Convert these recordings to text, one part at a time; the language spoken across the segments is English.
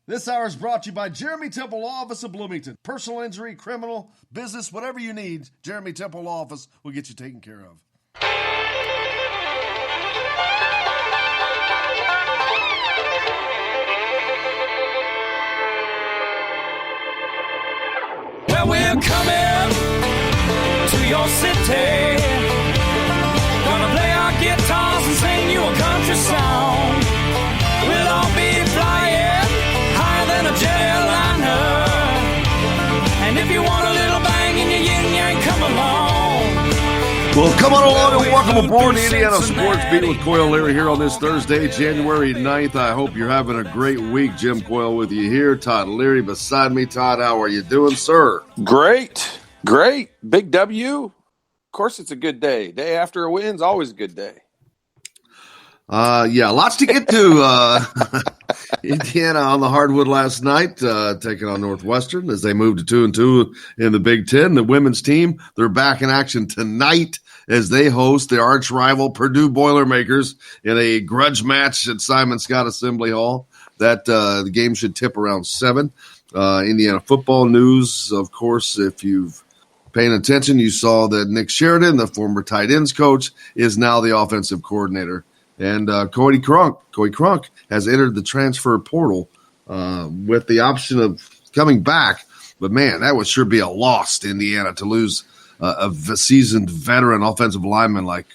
This hour is brought to you by Jeremy Temple Law Office of Bloomington. Personal injury, criminal, business, whatever you need, Jeremy Temple Law Office will get you taken care of. Well, we're coming to your city. Gonna play our guitars and sing you a country song. We'll all be flying higher than a jetliner. And if you want a little bang in your yin yang, come along. Well, come on along and welcome aboard the Indiana Sports Beat with Coyle Leary here on this Thursday, January 9th. I hope you're having a great week. Jim Coyle with you here. Todd Leary beside me. Todd, how are you doing, sir? Great. Big W. Of course, it's a good day. Day after a win's always a good day. Yeah, lots to get to. Indiana on the hardwood last night, taking on Northwestern as they moved to 2-2 in the Big Ten. The women's team, they're back in action tonight as they host the arch rival Purdue Boilermakers in a grudge match at Simon Scott Assembly Hall. That the game should tip around 7. Indiana football news, of course, if you've paying attention, you saw that Nick Sheridan, the former tight ends coach, is now the offensive coordinator. And Cody Crunk has entered the transfer portal with the option of coming back. But, man, that would sure be a loss to Indiana to lose a seasoned veteran offensive lineman like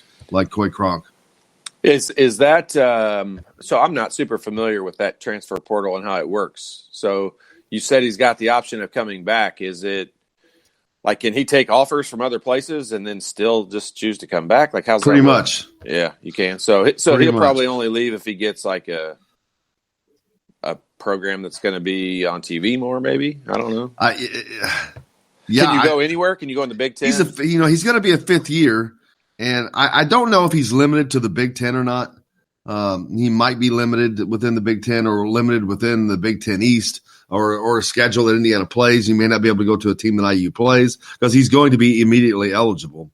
Cody Crunk. Is that so I'm not super familiar with that transfer portal and how it works. So you said he's got the option of coming back. Is it like, can he take offers from other places and then still just choose to come back? Like, how's pretty that work? much? Yeah, you can. So he'll probably only leave if he gets like a program that's going to be on TV more. Maybe, I don't know. Yeah, can you go anywhere? Can you go in the Big Ten? He's going to be a fifth year, and I don't know if he's limited to the Big Ten or not. He might be limited within the Big Ten or limited within the Big Ten East. Or a schedule that Indiana plays. You may not be able to go to a team that IU plays because he's going to be immediately eligible.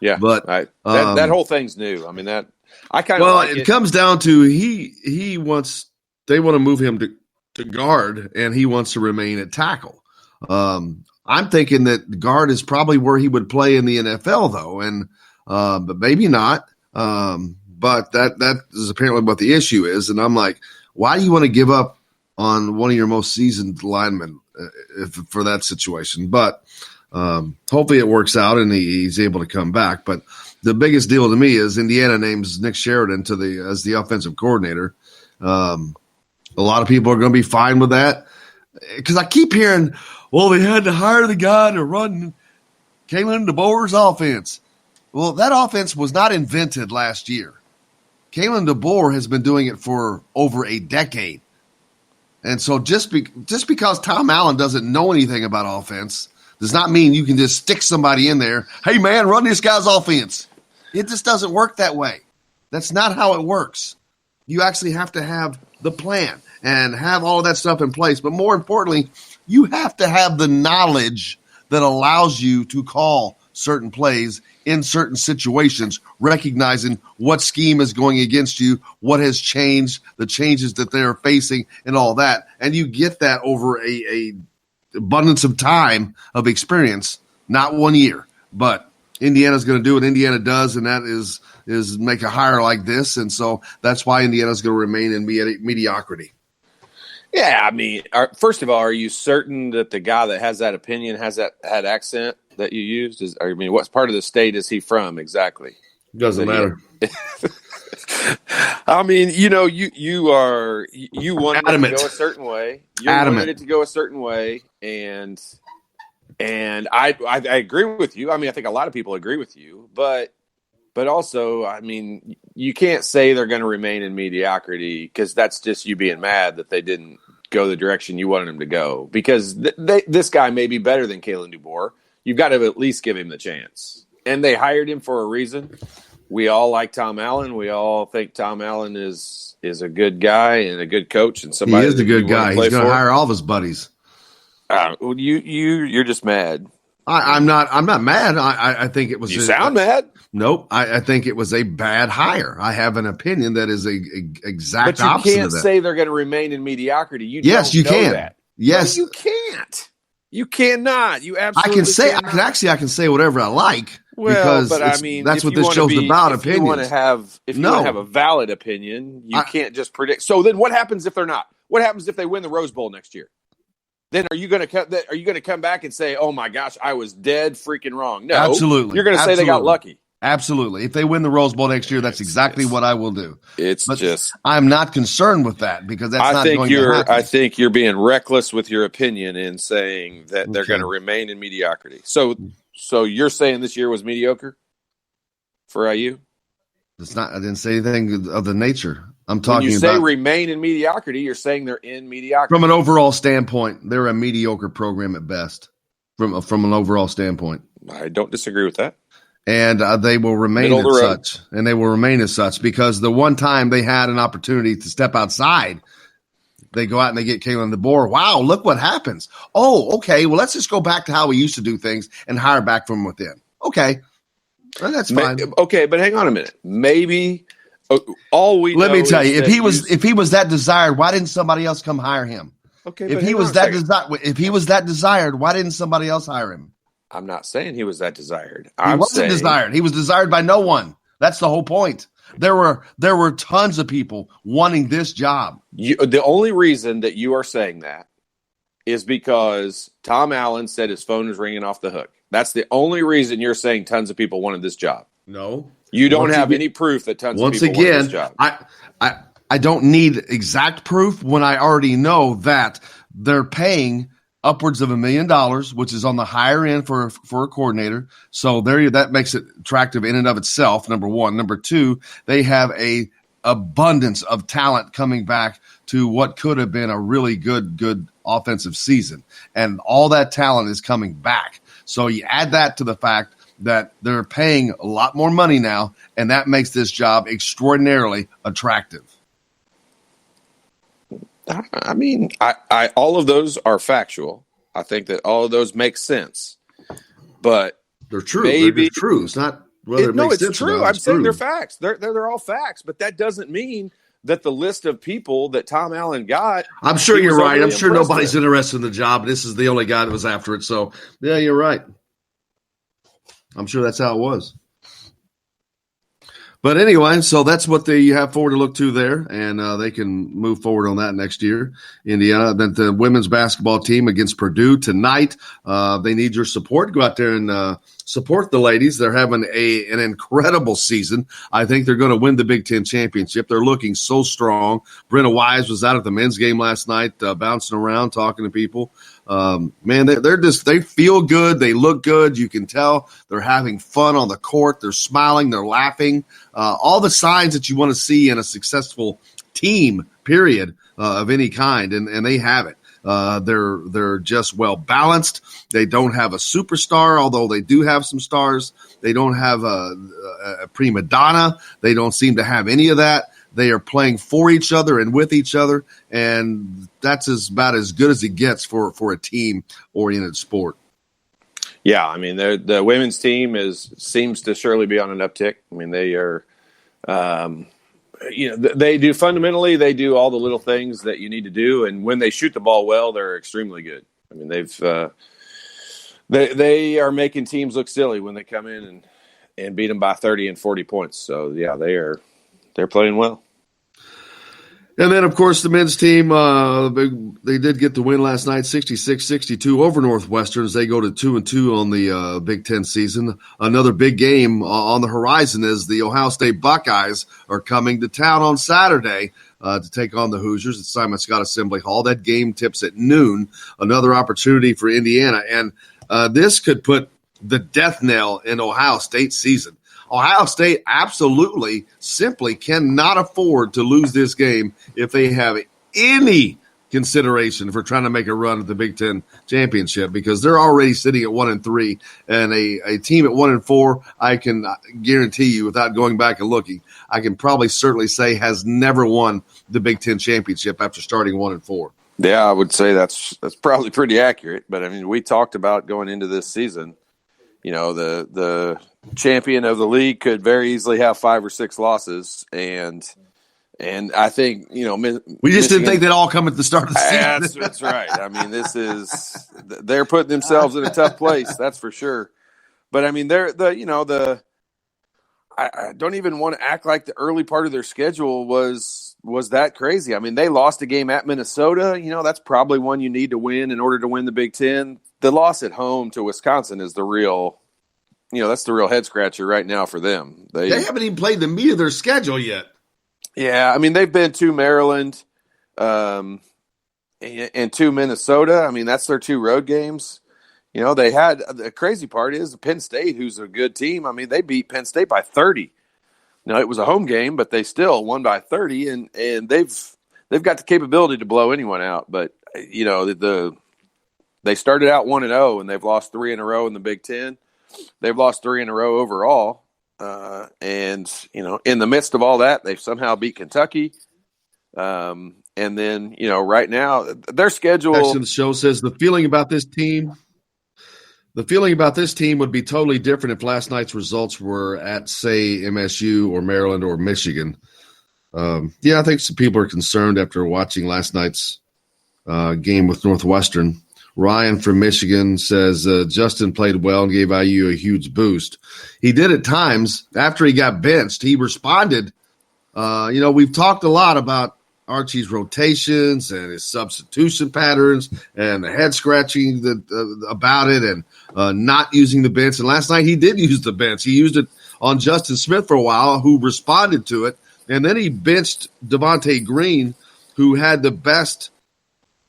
Yeah, but that whole thing's new. I mean, that I kind of like it comes down to they want to move him to guard, and he wants to remain at tackle. I'm thinking that guard is probably where he would play in the NFL, though, and but maybe not. But that is apparently what the issue is, and I'm like, why do you want to give up on one of your most seasoned linemen for that situation? But hopefully it works out and he's able to come back. But the biggest deal to me is Indiana names Nick Sheridan as the offensive coordinator. A lot of people are going to be fine with that because I keep hearing, well, they had to hire the guy to run Kalen DeBoer's offense. Well, that offense was not invented last year. Kalen DeBoer has been doing it for over a decade. And so just because Tom Allen doesn't know anything about offense does not mean you can just stick somebody in there. Hey, man, run this guy's offense. It just doesn't work that way. That's not how it works. You actually have to have the plan and have all of that stuff in place. But more importantly, you have to have the knowledge that allows you to call certain plays in certain situations, recognizing what scheme is going against you, what has changed, the changes that they're facing, and all that. And you get that over a abundance of time of experience, not 1 year. But Indiana's going to do what Indiana does, and that is make a hire like this. And so that's why Indiana's going to remain in mediocrity. Yeah, I mean, first of all, are you certain that the guy that has that opinion has that accent that you used? What part of the state is he from exactly? Doesn't matter. I mean, you wanted it to go a certain way. You wanted it to go a certain way, and I agree with you. I mean, I think a lot of people agree with you, but also, I mean, you can't say they're going to remain in mediocrity because that's just you being mad that they didn't go the direction you wanted them to go. Because this guy may be better than Kalen DeBoer. You've got to at least give him the chance. And they hired him for a reason. We all like Tom Allen. We all think Tom Allen is a good guy and a good coach and somebody. He is a good guy. He's going to hire all of his buddies. You're just mad. I'm not mad. I think it was. You sound mad. Nope. I think it was a bad hire. I have an opinion that is a exact opposite of that. But you can't say they're going to remain in mediocrity. You yes, don't you know can. That. Yes, no, you can't. You cannot. You absolutely. I can say whatever I like. Well, because but I mean, that's what this show's about. Opinions. If you want to have a valid opinion, you can't just predict. So then, what happens if they're not? What happens if they win the Rose Bowl next year? Then are you going to come back and say, "Oh my gosh, I was dead freaking wrong"? No, absolutely. You're going to say they got lucky. Absolutely. If they win the Rose Bowl next year, that's exactly what I will do. I'm not concerned with that because that's not going to happen. I think you're being reckless with your opinion in saying that they're going to remain in mediocrity. So you're saying this year was mediocre for IU? It's not. I didn't say anything of the nature. I'm talking when you about say remain in mediocrity, you're saying they're in mediocrity. From an overall standpoint, they're a mediocre program at best. From an overall standpoint, I don't disagree with that. And they will remain as such. And they will remain as such because the one time they had an opportunity to step outside, they go out and they get Kalen DeBoer. Wow, look what happens. Oh, okay. Well, let's just go back to how we used to do things and hire back from within. Okay. Well, that's fine. Okay, but hang on a minute. Maybe let me tell you, if he was that desired, why didn't somebody else come hire him? Okay, if he was that desired, why didn't somebody else hire him? I'm not saying he was that desired. He wasn't desired. He was desired by no one. That's the whole point. There were tons of people wanting this job. The only reason that you are saying that is because Tom Allen said his phone was ringing off the hook. That's the only reason you're saying tons of people wanted this job. No. You don't have any proof that tons of people wanted this job. I don't need exact proof when I already know that they're paying upwards of $1 million, which is on the higher end for a coordinator. So that makes it attractive in and of itself, number one. Number two, they have a abundance of talent coming back to what could have been a really good offensive season. And all that talent is coming back. So you add that to the fact that they're paying a lot more money now, and that makes this job extraordinarily attractive. I mean, I all of those are factual. I think that all of those make sense, but they're true. They're true. It's not whether it makes sense. It's true. I'm saying they're facts. They're all facts, but that doesn't mean that the list of people that Tom Allen got. I'm sure you're right. I'm sure nobody's interested in the job. This is the only guy that was after it. So yeah, you're right. I'm sure that's how it was. But anyway, so that's what you have forward to look to there, and they can move forward on that next year. Indiana, then the women's basketball team against Purdue tonight. They need your support. Go out there and support the ladies. They're having an incredible season. I think they're going to win the Big Ten championship. They're looking so strong. Brenna Wise was out at the men's game last night, bouncing around, talking to people. Man, they feel good. They look good. You can tell they're having fun on the court. They're smiling. They're laughing. All the signs that you want to see in a successful team, period, of any kind, and they have it. They're just well balanced. They don't have a superstar, although they do have some stars. They don't have a prima donna. They don't seem to have any of that. They are playing for each other and with each other, and that's about as good as it gets for a team-oriented sport. Yeah, I mean, the women's team seems to surely be on an uptick. I mean, they are, they do fundamentally. They do all the little things that you need to do, and when they shoot the ball well, they're extremely good. I mean, they are making teams look silly when they come in and beat them by 30 and 40 points. So yeah, they're playing well. And then, of course, the men's team, they did get the win last night, 66-62 over Northwestern as they go to 2-2 on the Big Ten season. Another big game on the horizon as the Ohio State Buckeyes are coming to town on Saturday to take on the Hoosiers at Simon Scott Assembly Hall. That game tips at noon, another opportunity for Indiana. And this could put the death knell in Ohio State's season. Ohio State absolutely, simply cannot afford to lose this game if they have any consideration for trying to make a run at the Big Ten championship, because they're already sitting at 1-3, and a team at 1-4, I can guarantee you, without going back and looking, I can probably certainly say has never won the Big Ten championship after starting 1-4. Yeah, I would say that's probably pretty accurate. But I mean, we talked about going into this season the champion of the league could very easily have 5 or 6 losses, and I think we just Michigan, didn't think they'd all come at the start of the season. That's right. I mean, they're putting themselves in a tough place, that's for sure. But I mean, I don't even want to act like the early part of their schedule was that crazy. I mean, they lost a game at Minnesota. That's probably one you need to win in order to win the Big Ten. The loss at home to Wisconsin is the real, that's the real head scratcher right now for them. They haven't even played the meat of their schedule yet. Yeah, I mean, they've been to Maryland and to Minnesota. I mean, that's their 2 road games. They had – the crazy part is Penn State, who's a good team. I mean, they beat Penn State by 30. Now, it was a home game, but they still won by 30, and they've got the capability to blow anyone out. But, they started out 1-0, and they've lost 3 in a row in the Big Ten. They've lost 3 in a row overall. And in the midst of all that, they've somehow beat Kentucky. And then, right now, their schedule. Text in the show says the feeling about this team would be totally different if last night's results were at, say, MSU or Maryland or Michigan. I think some people are concerned after watching last night's game with Northwestern. Ryan from Michigan says Justin played well and gave IU a huge boost. He did at times. After he got benched, he responded. We've talked a lot about Archie's rotations and his substitution patterns and the head scratching about it and not using the bench. And last night he did use the bench. He used it on Justin Smith for a while, who responded to it. And then he benched Devontae Green, who had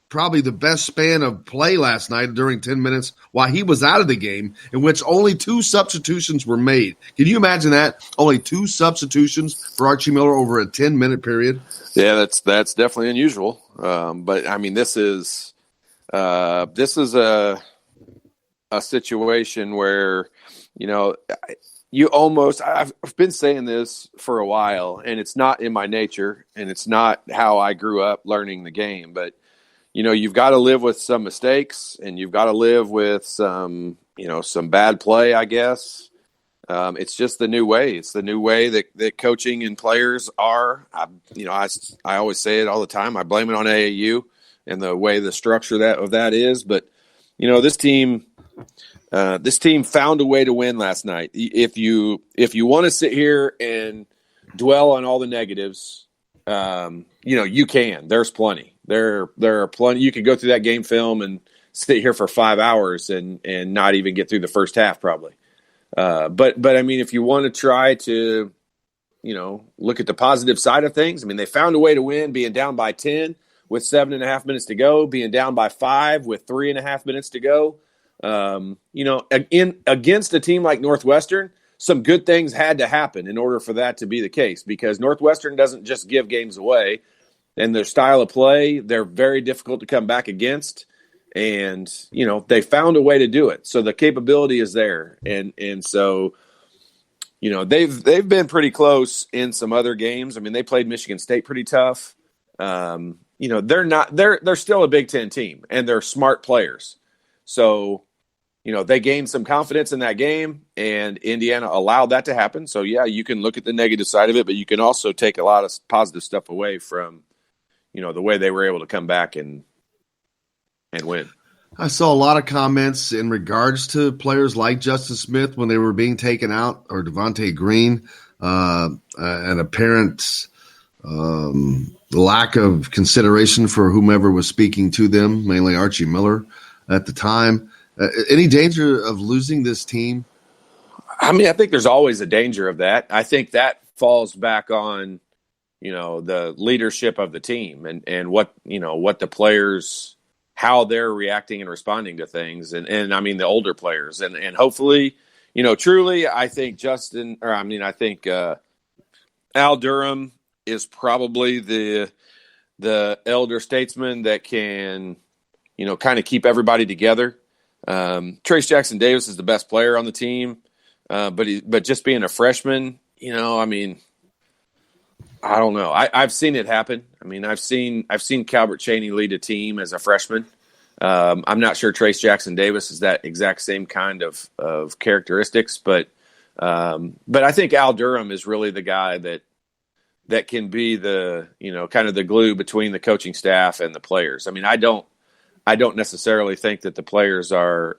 probably the best span of play last night during 10 minutes while he was out of the game, in which only 2 substitutions were made. Can you imagine that? Only 2 substitutions for Archie Miller over a 10-minute period? Yeah, that's definitely unusual. But I mean, this is a situation where, I've been saying this for a while, and it's not in my nature, and it's not how I grew up learning the game, but you've got to live with some mistakes, and you've got to live with some bad play, I guess. It's just the new way. It's the new way that coaching and players are. I always say it all the time. I blame it on AAU and the way the structure of that is. But, this team found a way to win last night. If you want to sit here and dwell on all the negatives, you can. There's plenty. There are plenty. You could go through that game film and sit here for 5 hours and not even get through the first half probably. But I mean, if you want to try to, look at the positive side of things, I mean, they found a way to win, being down by 10 with 7.5 minutes to go, being down by 5 with 3.5 minutes to go. Against a team like Northwestern, some good things had to happen in order for that to be the case, because Northwestern doesn't just give games away. And their style of play, they're very difficult to come back against. And, they found a way to do it. So the capability is there. And so, they've been pretty close in some other games. I mean, they played Michigan State pretty tough. They're still a Big Ten team, and they're smart players. So, they gained some confidence in that game, and Indiana allowed that to happen. So, yeah, you can look at the negative side of it, but you can also take a lot of positive stuff away from, the way they were able to come back and win. I saw a lot of comments in regards to players like Justin Smith when they were being taken out, or Devontae Green, an apparent lack of consideration for whomever was speaking to them, mainly Archie Miller at the time. Any danger of losing this team? I mean, I think there's always a danger of that. I think that falls back on, the leadership of the team and what the players, how they're reacting and responding to things. And I mean, the older players and hopefully, truly, I think Al Durham is probably the elder statesman that can, kind of keep everybody together. Trace Jackson Davis is the best player on the team. But just being a freshman, I don't know. I've seen it happen. I mean, I've seen Calbert Chaney lead a team as a freshman. I'm not sure Trace Jackson Davis is that exact same kind of characteristics, but I think Al Durham is really the guy that can be the, kind of the glue between the coaching staff and the players. I mean, I don't necessarily think that the players are,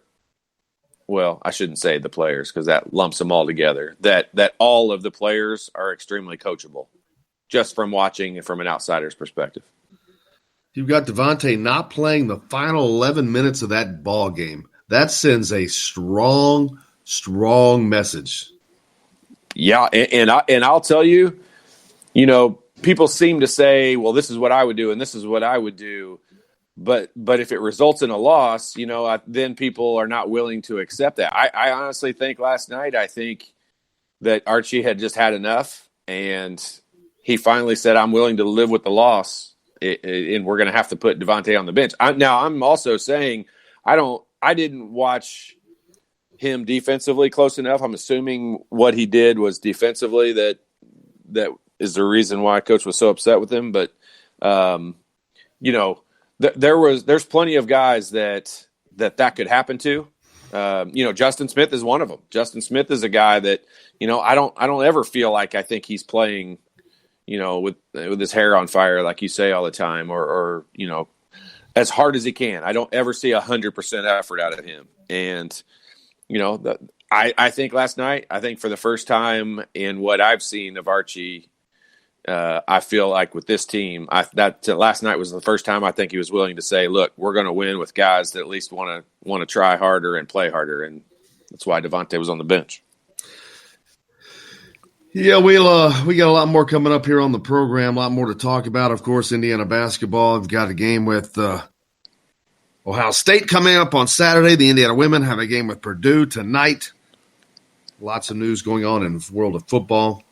well, I shouldn't say the players because that lumps them all together, that all of the players are extremely coachable, just from watching from an outsider's perspective. You've got Devontae not playing the final 11 minutes of that ball game. That sends a strong message. Yeah, and I'll tell you, people seem to say, well, this is what I would do and this is what I would do. But if it results in a loss, then people are not willing to accept that. I honestly think last night, I think that Archie had just had enough, and he finally said, I'm willing to live with the loss, and we're going to have to put Devontae on the bench. Now, I'm also saying I didn't watch him defensively close enough. I'm assuming what he did was defensively that is the reason why Coach was so upset with him. But, there's plenty of guys that could happen to. Justin Smith is one of them. Justin Smith is a guy that, I don't ever feel like I think he's playing, with his hair on fire, like you say all the time, or as hard as he can. I don't ever see 100% effort out of him. And, I think last night, for the first time in what I've seen of Archie, I feel like with this team, last night was the first time I think he was willing to say, look, we're going to win with guys that at least want to try harder and play harder. And that's why Devontae was on the bench. Yeah, we got a lot more coming up here on the program, a lot more to talk about. Of course, Indiana basketball. We've got a game with Ohio State coming up on Saturday. The Indiana women have a game with Purdue tonight. Lots of news going on in the world of football.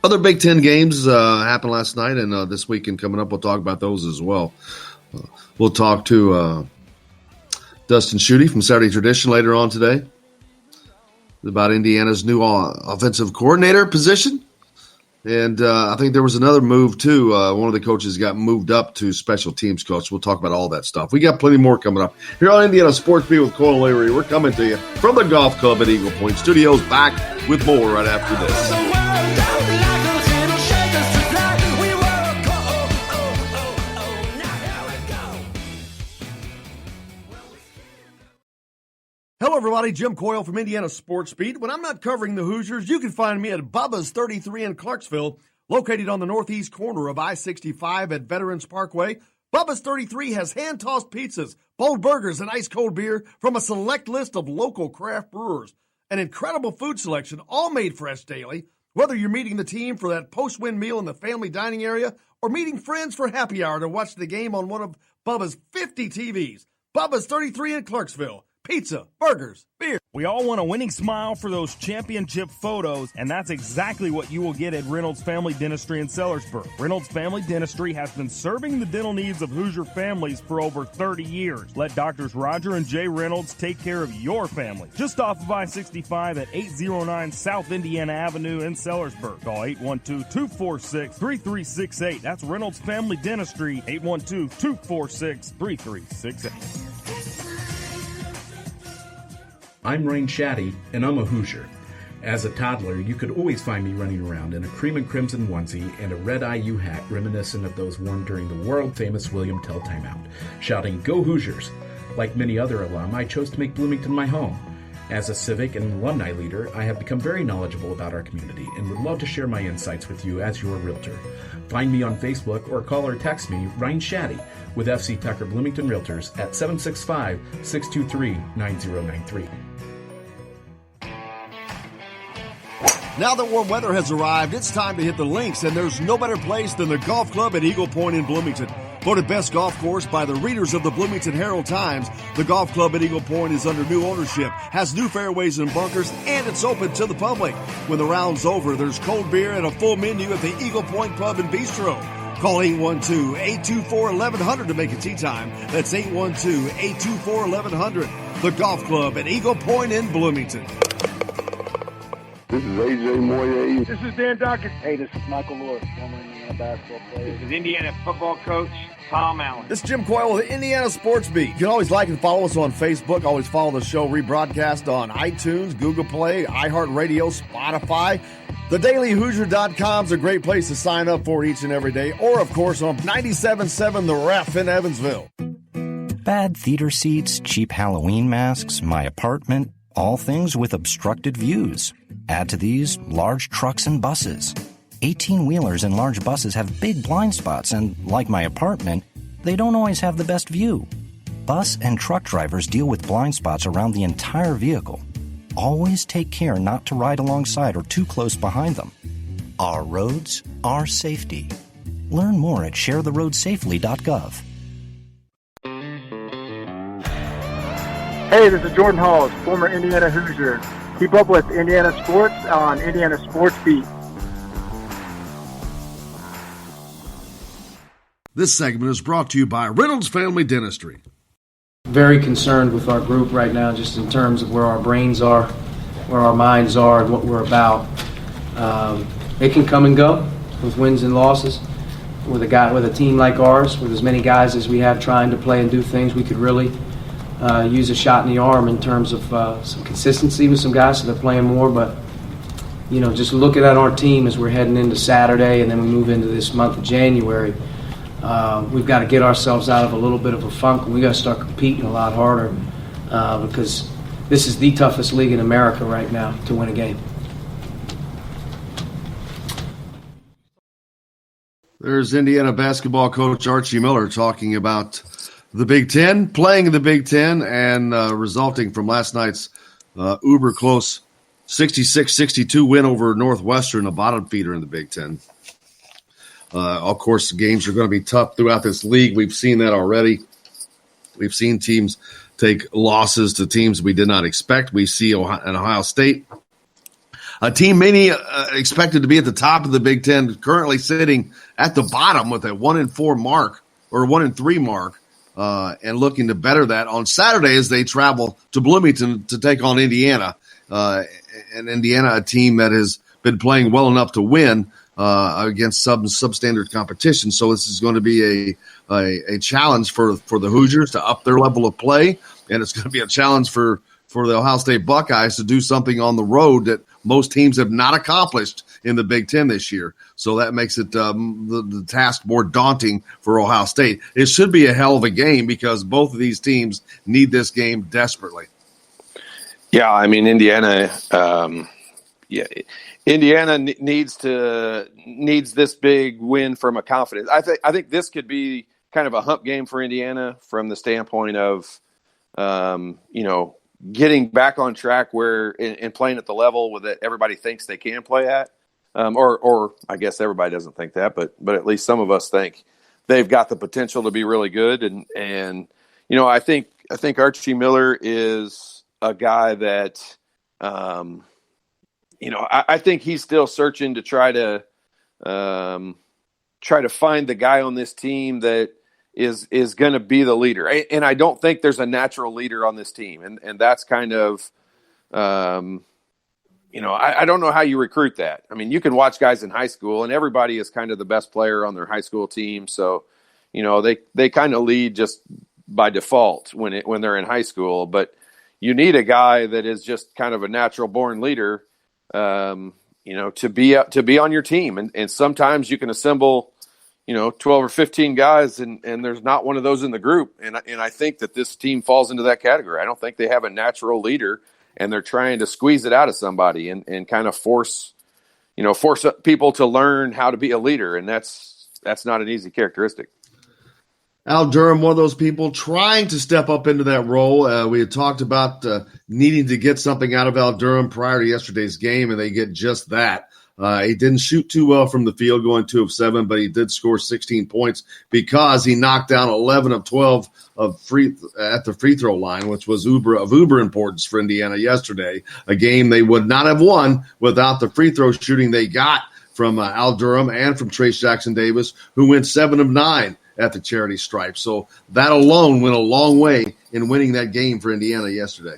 Other Big Ten games happened last night, and this weekend coming up, we'll talk about those as well. We'll talk to Dustin Schutte from Saturday Tradition later on today about Indiana's new offensive coordinator position. And I think there was another move, too. One of the coaches got moved up to special teams coach. We'll talk about all that stuff. We got plenty more coming up. Here on Indiana Sports Beat with Cole and Larry, we're coming to you from the Golf Club at Eagle Point Studios. Back with more right after this. Hello, everybody. Jim Coyle from Indiana Sports Beat. When I'm not covering the Hoosiers, you can find me at Bubba's 33 in Clarksville, located on the northeast corner of I-65 at Veterans Parkway. Bubba's 33 has hand-tossed pizzas, bold burgers, and ice-cold beer from a select list of local craft brewers. An incredible food selection, all made fresh daily. Whether you're meeting the team for that post-win meal in the family dining area or meeting friends for happy hour to watch the game on one of Bubba's 50 TVs. Bubba's 33 in Clarksville. Pizza, burgers, beer. We all want a winning smile for those championship photos, and that's exactly what you will get at Reynolds Family Dentistry in Sellersburg. Reynolds Family Dentistry has been serving the dental needs of Hoosier families for over 30 years. Let Doctors Roger and Jay Reynolds take care of your family. Just off of I-65 at 809 South Indiana Avenue in Sellersburg. Call 812-246-3368. That's Reynolds Family Dentistry, 812-246-3368. I'm Ryan Shaddy, and I'm a Hoosier. As a toddler, you could always find me running around in a cream and crimson onesie and a red IU hat reminiscent of those worn during the world-famous William Tell timeout, shouting, "Go Hoosiers!" Like many other alum, I chose to make Bloomington my home. As a civic and alumni leader, I have become very knowledgeable about our community and would love to share my insights with you as your realtor. Find me on Facebook or call or text me, Ryan Shaddy, with FC Tucker Bloomington Realtors at 765-623-9093. Now that warm weather has arrived, it's time to hit the links, and there's no better place than the Golf Club at Eagle Point in Bloomington. Voted best golf course by the readers of the Bloomington Herald-Times, the Golf Club at Eagle Point is under new ownership, has new fairways and bunkers, and it's open to the public. When the round's over, there's cold beer and a full menu at the Eagle Point Pub and Bistro. Call 812-824-1100 to make a tee time. That's 812-824-1100. The Golf Club at Eagle Point in Bloomington. This is AJ Moye. This is Dan Dawkins. Hey, this is Michael Lewis, former Indiana basketball player. This is Indiana football coach Tom Allen. This is Jim Coyle with the Indiana Sports Beat. You can always like and follow us on Facebook. Always follow the show rebroadcast on iTunes, Google Play, iHeartRadio, Spotify. TheDailyHoosier.com is a great place to sign up for each and every day. Or, of course, on 97.7 The Ref in Evansville. Bad theater seats, cheap Halloween masks, my apartment, all things with obstructed views. Add to these large trucks and buses. 18-wheelers and large buses have big blind spots, and like my apartment, they don't always have the best view. Bus and truck drivers deal with blind spots around the entire vehicle. Always take care not to ride alongside or too close behind them. Our roads, our safety. Learn more at sharetheroadsafely.gov. Hey, this is Jordan Halls, former Indiana Hoosier. Keep up with Indiana sports on Indiana Sports Beat. This segment is brought to you by Reynolds Family Dentistry. Very concerned with our group right now, just in terms of where our brains are, where our minds are, and what we're about. It can come and go with wins and losses. With a team like ours, with as many guys as we have trying to play and do things, we could really use a shot in the arm in terms of some consistency with some guys so they're playing more. But just looking at our team as we're heading into Saturday and then we move into this month of January, we've got to get ourselves out of a little bit of a funk, and we got to start competing a lot harder because this is the toughest league in America right now to win a game. There's Indiana basketball coach Archie Miller talking about the Big Ten, playing in the Big Ten, and resulting from last night's uber close 66-62 win over Northwestern, a bottom feeder in the Big Ten. Of course, games are going to be tough throughout this league. We've seen that already. We've seen teams take losses to teams we did not expect. We see Ohio State, a team many expected to be at the top of the Big Ten, currently sitting at the bottom with a 1-4 mark or 1-3 mark, and looking to better that on Saturday as they travel to Bloomington to take on Indiana. And Indiana, a team that has been playing well enough to win against substandard competition. So this is going to be a challenge for the Hoosiers to up their level of play, and it's going to be a challenge for the Ohio State Buckeyes to do something on the road that most teams have not accomplished in the Big Ten this year. So that makes it the task more daunting for Ohio State. It should be a hell of a game because both of these teams need this game desperately. Yeah, I mean, Indiana needs this big win from a confidence. I think this could be kind of a hump game for Indiana from the standpoint of, getting back on track where and playing at the level that everybody thinks they can play at. Or I guess everybody doesn't think that, but at least some of us think they've got the potential to be really good. And I think Archie Miller is a guy that, I think he's still searching to try to find the guy on this team that is going to be the leader. And I don't think there's a natural leader on this team. And that's kind of, I don't know how you recruit that. I mean, you can watch guys in high school and everybody is kind of the best player on their high school team. So, they kind of lead just by default when they're in high school, but you need a guy that is just kind of a natural born leader, to be on your team. And sometimes you can assemble, 12 or 15 guys and there's not one of those in the group. And I think that this team falls into that category. I don't think they have a natural leader and they're trying to squeeze it out of somebody and kind of force people to learn how to be a leader. And that's not an easy characteristic. Al Durham, one of those people trying to step up into that role. We had talked about needing to get something out of Al Durham prior to yesterday's game, and they get just that. He didn't shoot too well from the field, going 2 of 7, but he did score 16 points because he knocked down 11 of 12 at the free throw line, which was uber importance for Indiana yesterday, a game they would not have won without the free throw shooting they got from Al Durham and from Trace Jackson Davis, who went 7 of 9 at the charity stripe. So that alone went a long way in winning that game for Indiana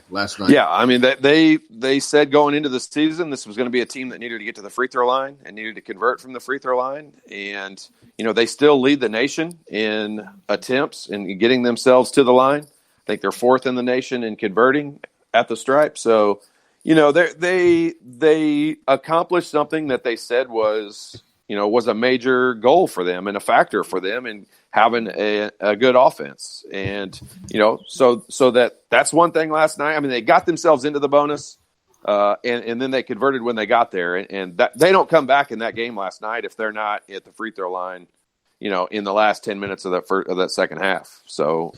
last night. Yeah, I mean, they said going into the season this was going to be a team that needed to get to the free throw line and needed to convert from the free throw line. And, they still lead the nation in attempts and getting themselves to the line. I think they're fourth in the nation in converting at the stripe. So, they accomplished something that they said was a major goal for them and a factor for them in having a good offense. And, so that's one thing last night. I mean, they got themselves into the bonus and then they converted when they got there. And that, they don't come back in that game last night if they're not at the free throw line, in the last 10 minutes of that second half. So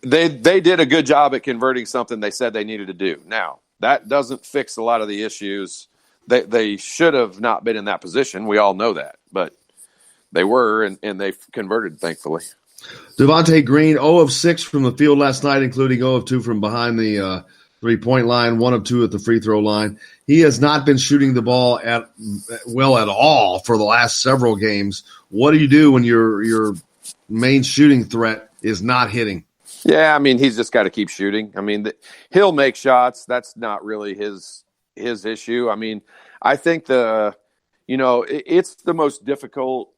they did a good job at converting something they said they needed to do. Now, that doesn't fix a lot of the issues. They should have not been in that position. We all know that, but they were, and they converted, thankfully. Devontae Green, 0 of 6 from the field last night, including 0 of 2 from behind the 3-point line, 1 of 2 at the free throw line. He has not been shooting the ball at all for the last several games. What do you do when your main shooting threat is not hitting? Yeah, I mean, he's just got to keep shooting. I mean, he'll make shots. That's not really his issue. I mean, I think it's the most difficult,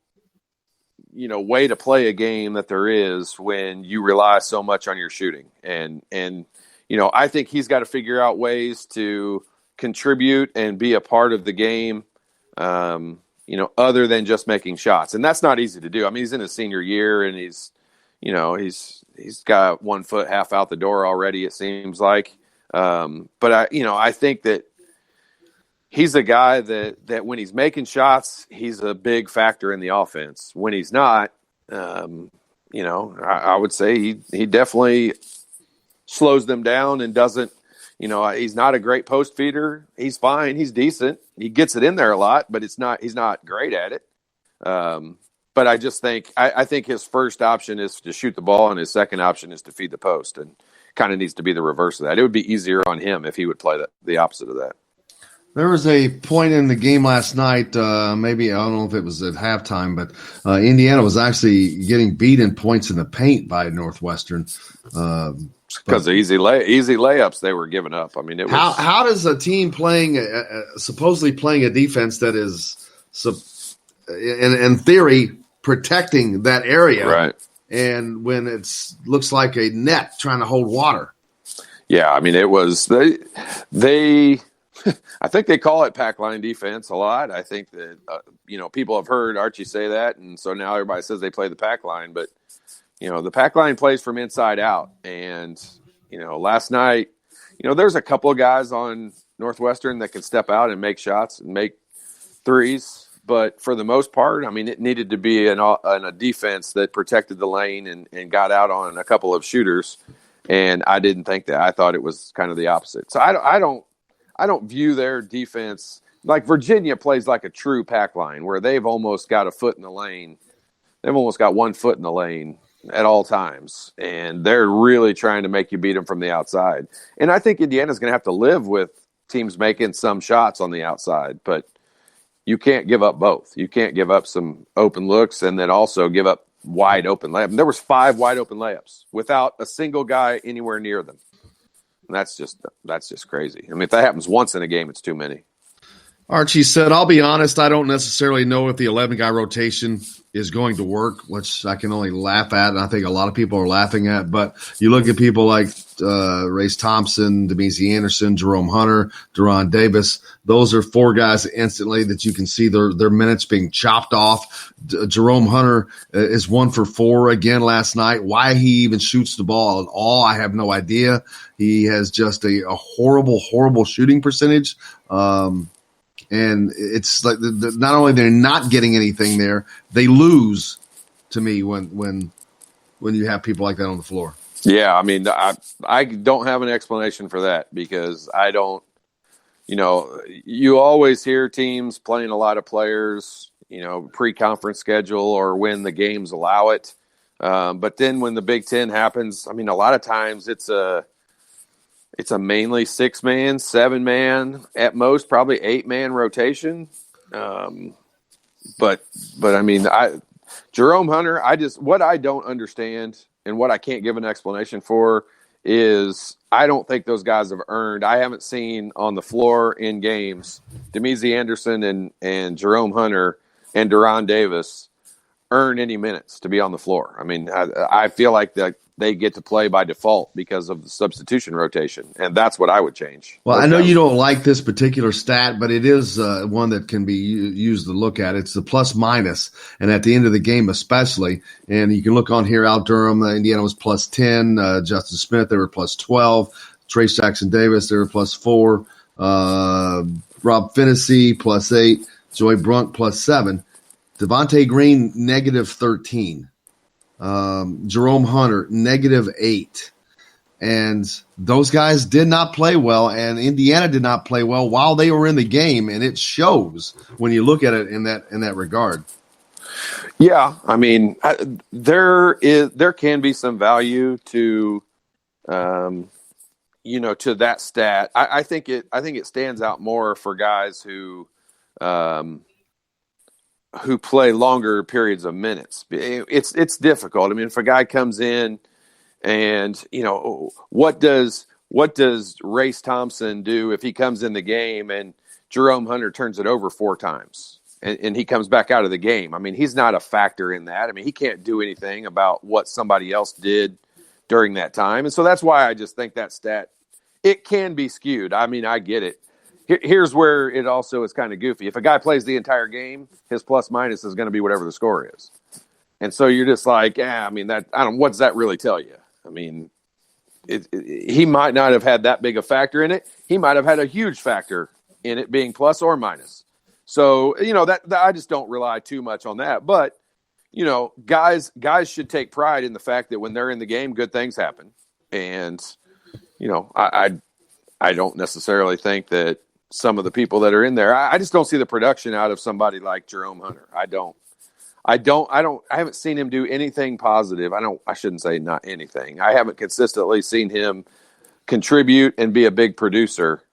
way to play a game that there is when you rely so much on your shooting. And I think he's got to figure out ways to contribute and be a part of the game, other than just making shots. And that's not easy to do. I mean, he's in his senior year and he's got 1 foot half out the door already, it seems like. But I think that he's a guy that when he's making shots, he's a big factor in the offense. When he's not, I would say he definitely slows them down and doesn't, he's not a great post feeder. He's fine. He's decent. He gets it in there a lot, but he's not great at it. But I just think I think his first option is to shoot the ball, and his second option is to feed the post, and kind of needs to be the reverse of that. It would be easier on him if he would play the opposite of that. There was a point in the game last night, maybe, I don't know if it was at halftime, but Indiana was actually getting beat in points in the paint by Northwestern. Because of easy layups they were giving up. I mean, it was... How does a team playing, supposedly playing a defense that is, in theory, protecting that area, right? And when looks like a net trying to hold water. Yeah, I mean, it was they I think they call it pack line defense a lot. I think that people have heard Archie say that, and so now everybody says they play the pack line. But the pack line plays from inside out. And last night, there's a couple of guys on Northwestern that can step out and make shots and make threes. But for the most part, I mean, it needed to be a defense that protected the lane and got out on a couple of shooters. And I didn't think that. I thought it was kind of the opposite. So I don't view their defense like Virginia plays like a true pack line where they've almost got a foot in the lane. They've almost got 1 foot in the lane at all times. And they're really trying to make you beat them from the outside. And I think Indiana's going to have to live with teams making some shots on the outside, but you can't give up both. You can't give up some open looks and then also give up wide open layups. And there was 5 wide open layups without a single guy anywhere near them. And that's just crazy. I mean, if that happens once in a game, it's too many. Archie said, I'll be honest, I don't necessarily know if the 11-guy rotation is going to work, which I can only laugh at, and I think a lot of people are laughing at. But you look at people like Race Thompson, Demezy Anderson, Jerome Hunter, Deron Davis. Those are 4 guys instantly that you can see their minutes being chopped off. Jerome Hunter is 1 for 4 again last night. Why he even shoots the ball at all, I have no idea. He has just a horrible, horrible shooting percentage. And it's like not only they're not getting anything there, they lose to me when you have people like that on the floor. Yeah, I mean, I don't have an explanation for that because I don't, you always hear teams playing a lot of players, pre-conference schedule or when the games allow it. But then when the Big Ten happens, I mean, a lot of times it's a mainly 6-man, 7-man, at most probably 8-man rotation. But I mean, Jerome Hunter, what I don't understand and what I can't give an explanation for is I don't think those guys have earned. I haven't seen on the floor in games Demezie Anderson and Jerome Hunter and Deron Davis earn any minutes to be on the floor. I mean, I feel like that they get to play by default because of the substitution rotation, and that's what I would change. Well, I know you don't like this particular stat, but it is one that can be used to look at. It's the plus minus, and at the end of the game especially. And you can look on here, Al Durham, Indiana was plus 10. Justin Smith, they were plus 12. Trace Jackson-Davis, they were plus 4. Rob Finney, plus 8. Joy Brunk, plus 7. Devontae Green, negative 13. Jerome Hunter, negative 8. And those guys did not play well, and Indiana did not play well while they were in the game, and it shows when you look at it in that regard. Yeah, I mean, there can be some value to, to that stat. I think it stands out more for guys who play longer periods of minutes. It's difficult. I mean, if a guy comes in and, what does Race Thompson do if he comes in the game and Jerome Hunter turns it over 4 times and he comes back out of the game? I mean, he's not a factor in that. I mean, he can't do anything about what somebody else did during that time. And so that's why I just think that stat, it can be skewed. I mean, I get it. Here's where it also is kind of goofy. If a guy plays the entire game, his plus minus is going to be whatever the score is. And so you're just like, what does that really tell you? I mean, he might not have had that big a factor in it. He might have had a huge factor in it being plus or minus. So, that I just don't rely too much on that. But, guys should take pride in the fact that when they're in the game, good things happen. And, I don't necessarily think that some of the people that are in there, I just don't see the production out of somebody like Jerome Hunter. I haven't seen him do anything positive. I shouldn't say not anything. I haven't consistently seen him contribute and be a big producer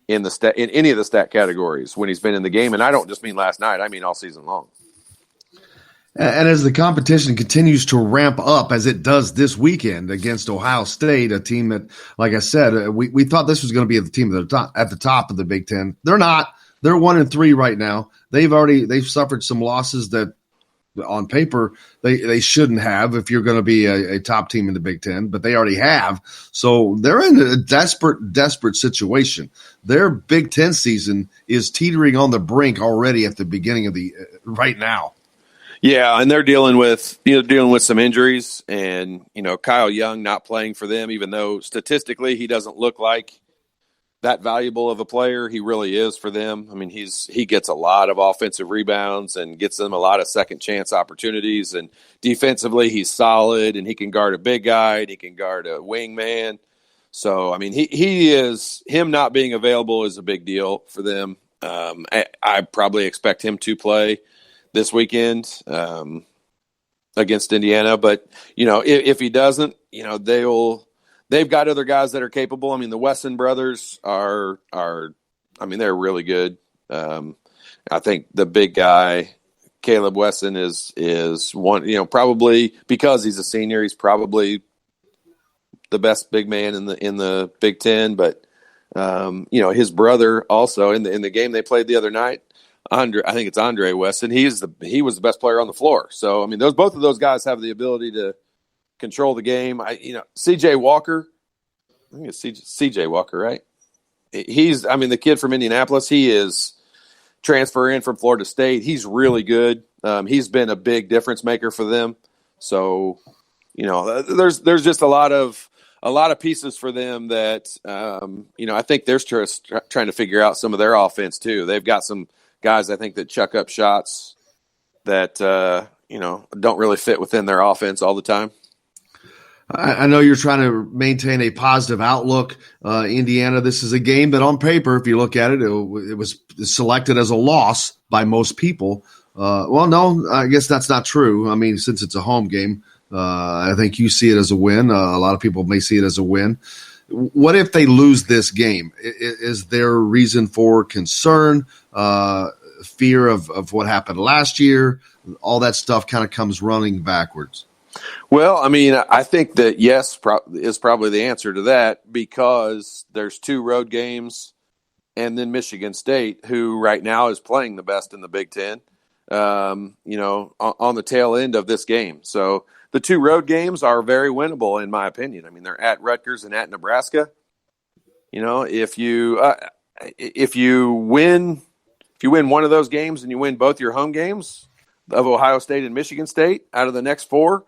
in any of the stat categories when he's been in the game. And I don't just mean last night. I mean all season long. And as the competition continues to ramp up, as it does this weekend against Ohio State, a team that, like I said, we thought this was going to be the team at the top of the Big Ten. They're not. They're 1-3 right now. They've suffered some losses that, on paper, they shouldn't have if you're going to be a top team in the Big Ten, but they already have. So they're in a desperate situation. Their Big Ten season is teetering on the brink already at the beginning of the right now. Yeah, and they're dealing with some injuries, and Kyle Young not playing for them, even though statistically he doesn't look like that valuable of a player. He really is for them. I mean, he gets a lot of offensive rebounds and gets them a lot of second chance opportunities. And defensively, he's solid, and he can guard a big guy, and he can guard a wingman. So, I mean, him not being available is a big deal for them. I probably expect him to play this weekend against Indiana. But, if he doesn't, they've got other guys that are capable. I mean, the Wesson brothers are they're really good. I think the big guy, Caleb Wesson, is one, probably because he's a senior, he's probably the best big man in the Big Ten. But, his brother also in the game they played the other night, I think it's Andre Wesson. He was the best player on the floor. So, I mean, both of those guys have the ability to control the game. CJ Walker, I think it's CJ Walker, right? The kid from Indianapolis, he is transfer in from Florida State. He's really good. He's been a big difference maker for them. So, there's just a lot of pieces for them that, I think they're just trying to figure out some of their offense too. They've got some guys, I think, that chuck up shots that, don't really fit within their offense all the time. I know you're trying to maintain a positive outlook. Indiana, this is a game that on paper, if you look at it, it was selected as a loss by most people. No, I guess that's not true. I mean, since it's a home game, I think you see it as a win. A lot of people may see it as a win. What if they lose this game? Is there reason for concern, fear of what happened last year? all that stuff kind of comes running backwards? Well, I mean, I think that yes is probably the answer to that, because there's 2 road games and then Michigan State, who right now is playing the best in the Big Ten, on the tail end of this game. So the 2 road games are very winnable, in my opinion. I mean, they're at Rutgers and at Nebraska. If you win one of those games and you win both your home games of Ohio State and Michigan State out of the next 4,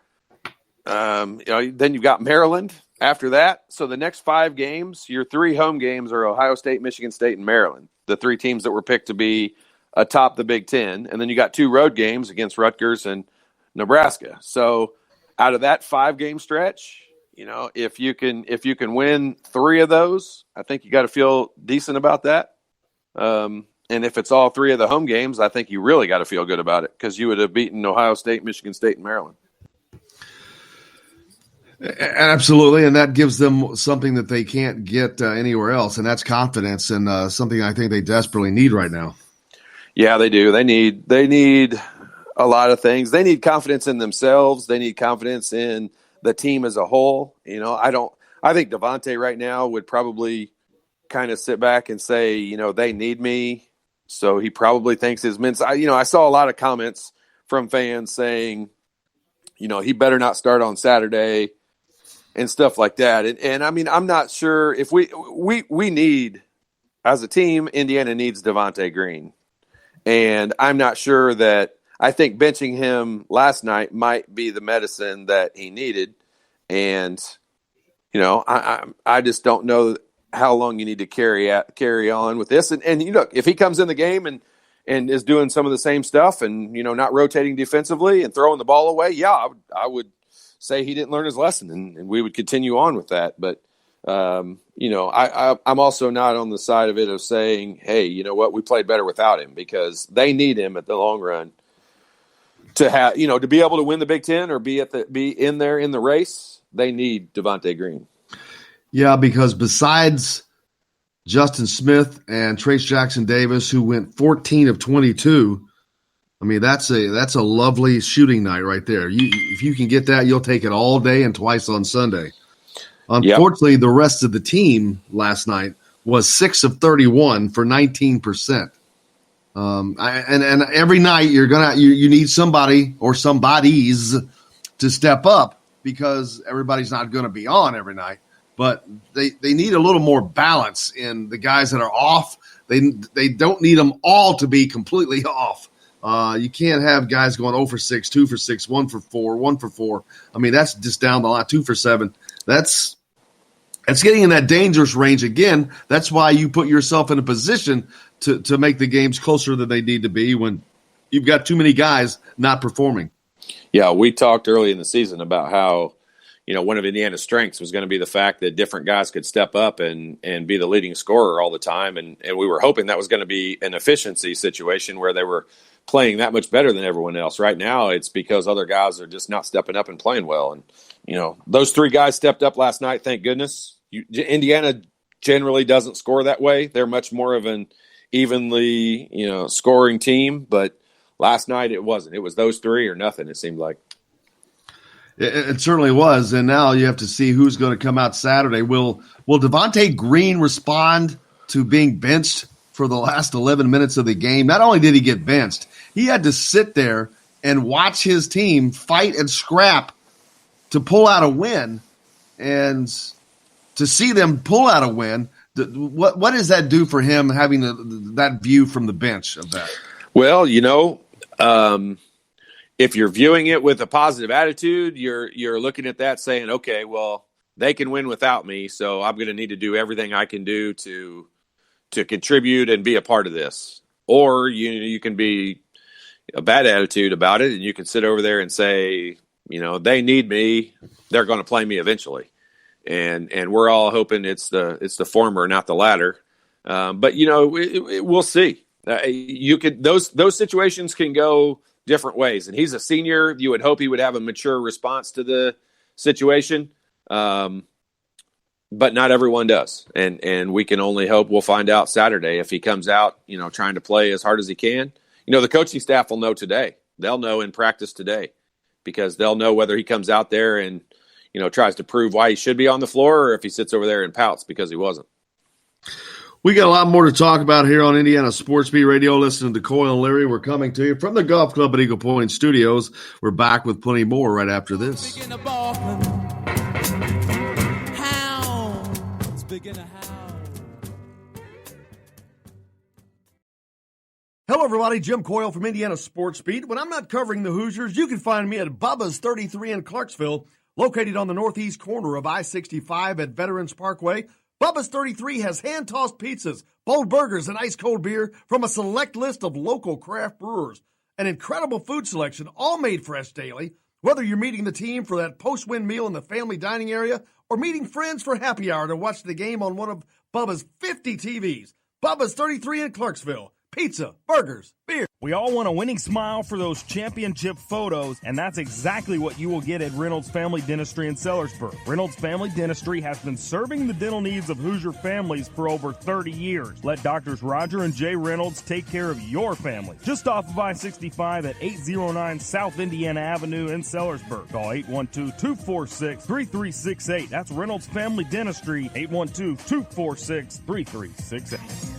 then you've got Maryland after that. So the next 5 games, your 3 home games are Ohio State, Michigan State, and Maryland, the 3 teams that were picked to be atop the Big Ten. And then you got 2 road games against Rutgers and Nebraska. So out of that 5-game stretch, if you can win 3 of those, I think you got to feel decent about that. And if it's all 3 of the home games, I think you really got to feel good about it, because you would have beaten Ohio State, Michigan State, and Maryland. Absolutely, and that gives them something that they can't get anywhere else, and that's confidence, and something I think they desperately need right now. Yeah, they do. They need a lot of things. They need confidence in themselves. They need confidence in the team as a whole. I think Devontae right now would probably kind of sit back and say, they need me. So he probably thinks his minutes. I saw a lot of comments from fans saying, he better not start on Saturday and stuff like that. And I mean, I'm not sure if we need, as a team, Indiana needs Devontae Green. And I'm not sure that, I think benching him last night might be the medicine that he needed. And, I just don't know how long you need to carry on with this. And look, if he comes in the game and is doing some of the same stuff and, not rotating defensively and throwing the ball away, yeah, I would say he didn't learn his lesson, and we would continue on with that. But, I'm also not on the side of it of saying, hey, you know what, we played better without him, because they need him at the long run to have, to be able to win the Big Ten or be in there in the race. They need Devontae Green. Yeah, because besides Justin Smith and Trace Jackson-Davis, who went 14 of 22, I mean, that's a lovely shooting night right there. If you can get that, you'll take it all day and twice on Sunday. Unfortunately, The rest of the team last night was 6 of 31 for 19%. And every night you need somebody or somebodies to step up, because everybody's not going to be on every night. But they need a little more balance in the guys that are off. They don't need them all to be completely off. You can't have guys going 0 for 6, 2 for 6, 1 for 4, 1 for 4. I mean, that's just down the line. 2 for 7. That's getting in that dangerous range again. That's why you put yourself in a position to make the games closer than they need to be when you've got too many guys not performing. Yeah, we talked early in the season about how, one of Indiana's strengths was going to be the fact that different guys could step up and be the leading scorer all the time. And we were hoping that was going to be an efficiency situation where they were playing that much better than everyone else. Right now, it's because other guys are just not stepping up and playing well. And, those 3 guys stepped up last night, thank goodness. Indiana generally doesn't score that way. They're much more of an evenly, scoring team. But last night it wasn't. It was those 3 or nothing, it seemed like. It certainly was, and now you have to see who's going to come out Saturday. Will Devontae Green respond to being benched for the last 11 minutes of the game? Not only did he get benched, he had to sit there and watch his team fight and scrap to pull out a win, and to see them pull out a win. What does that do for him, having that view from the bench of that? Well, if you're viewing it with a positive attitude, you're looking at that saying, okay, well, they can win without me, so I'm going to need to do everything I can do to contribute and be a part of this. Or you can be a bad attitude about it, and you can sit over there and say, they need me, they're going to play me eventually. And we're all hoping it's the former, not the latter. But we'll see. Those situations can go different ways. And he's a senior. You would hope he would have a mature response to the situation. But not everyone does. And we can only hope we'll find out Saturday if he comes out, trying to play as hard as he can. The coaching staff will know today. They'll know in practice today, because they'll know whether he comes out there and, tries to prove why he should be on the floor, or if he sits over there and pouts because he wasn't. We got a lot more to talk about here on Indiana Sports Beat Radio. Listening to Coyle and Leary. We're coming to you from the Golf Club at Eagle Point Studios. We're back with plenty more right after this. Hello, everybody. Jim Coyle from Indiana Sports Beat. When I'm not covering the Hoosiers, you can find me at Bubba's 33 in Clarksville, located on the northeast corner of I-65 at Veterans Parkway. Bubba's 33 has hand-tossed pizzas, bold burgers, and ice-cold beer from a select list of local craft brewers. An incredible food selection, all made fresh daily. Whether you're meeting the team for that post-win meal in the family dining area or meeting friends for happy hour to watch the game on one of Bubba's 50 TVs. Bubba's 33 in Clarksville. Pizza, burgers, beer. We all want a winning smile for those championship photos, and that's exactly what you will get at Reynolds Family Dentistry in Sellersburg. Reynolds Family Dentistry has been serving the dental needs of Hoosier families for over 30 years. Let Doctors Roger and Jay Reynolds take care of your family. Just off of I-65 at 809 South Indiana Avenue in Sellersburg. Call 812-246-3368. That's Reynolds Family Dentistry, 812-246-3368.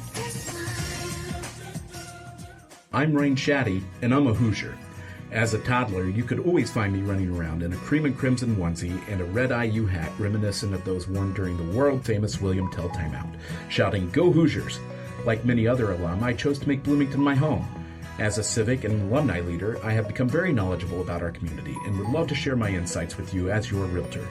I'm Rain Shaddy, and I'm a Hoosier. As a toddler, you could always find me running around in a cream and crimson onesie and a red IU hat reminiscent of those worn during the world-famous William Tell timeout, shouting, "Go Hoosiers!" Like many other alum, I chose to make Bloomington my home. As a civic and alumni leader, I have become very knowledgeable about our community and would love to share my insights with you as your realtor.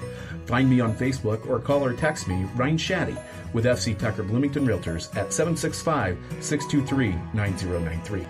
Find me on Facebook or call or text me, Ryan Shaddy, with FC Tucker Bloomington Realtors at 765-623-9093.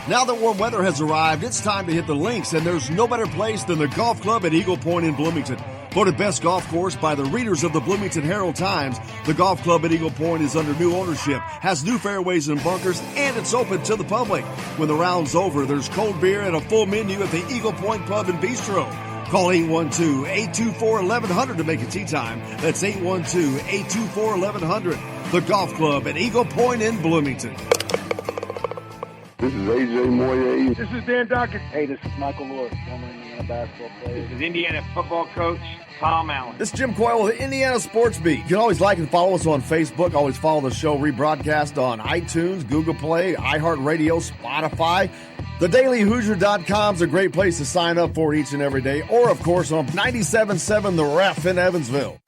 Now that warm weather has arrived, it's time to hit the links, and there's no better place than the Golf Club at Eagle Point in Bloomington. Voted best golf course by the readers of the Bloomington Herald-Times, the Golf Club at Eagle Point is under new ownership, has new fairways and bunkers, and it's open to the public. When the round's over, there's cold beer and a full menu at the Eagle Point Pub and Bistro. Call 812-824-1100 to make a tee time. That's 812-824-1100. The Golf Club at Eagle Point in Bloomington. This is A.J. Moyer. This is Dan Dockett. Hey, this is Michael Lord, former Indiana basketball player. This is Indiana football coach Tom Allen. This is Jim Coyle with Indiana Sports Beat. You can always like and follow us on Facebook. Always follow the show rebroadcast on iTunes, Google Play, iHeartRadio, Spotify. TheDailyHoosier.com is a great place to sign up for each and every day. Or, of course, on 97.7 The Ref in Evansville.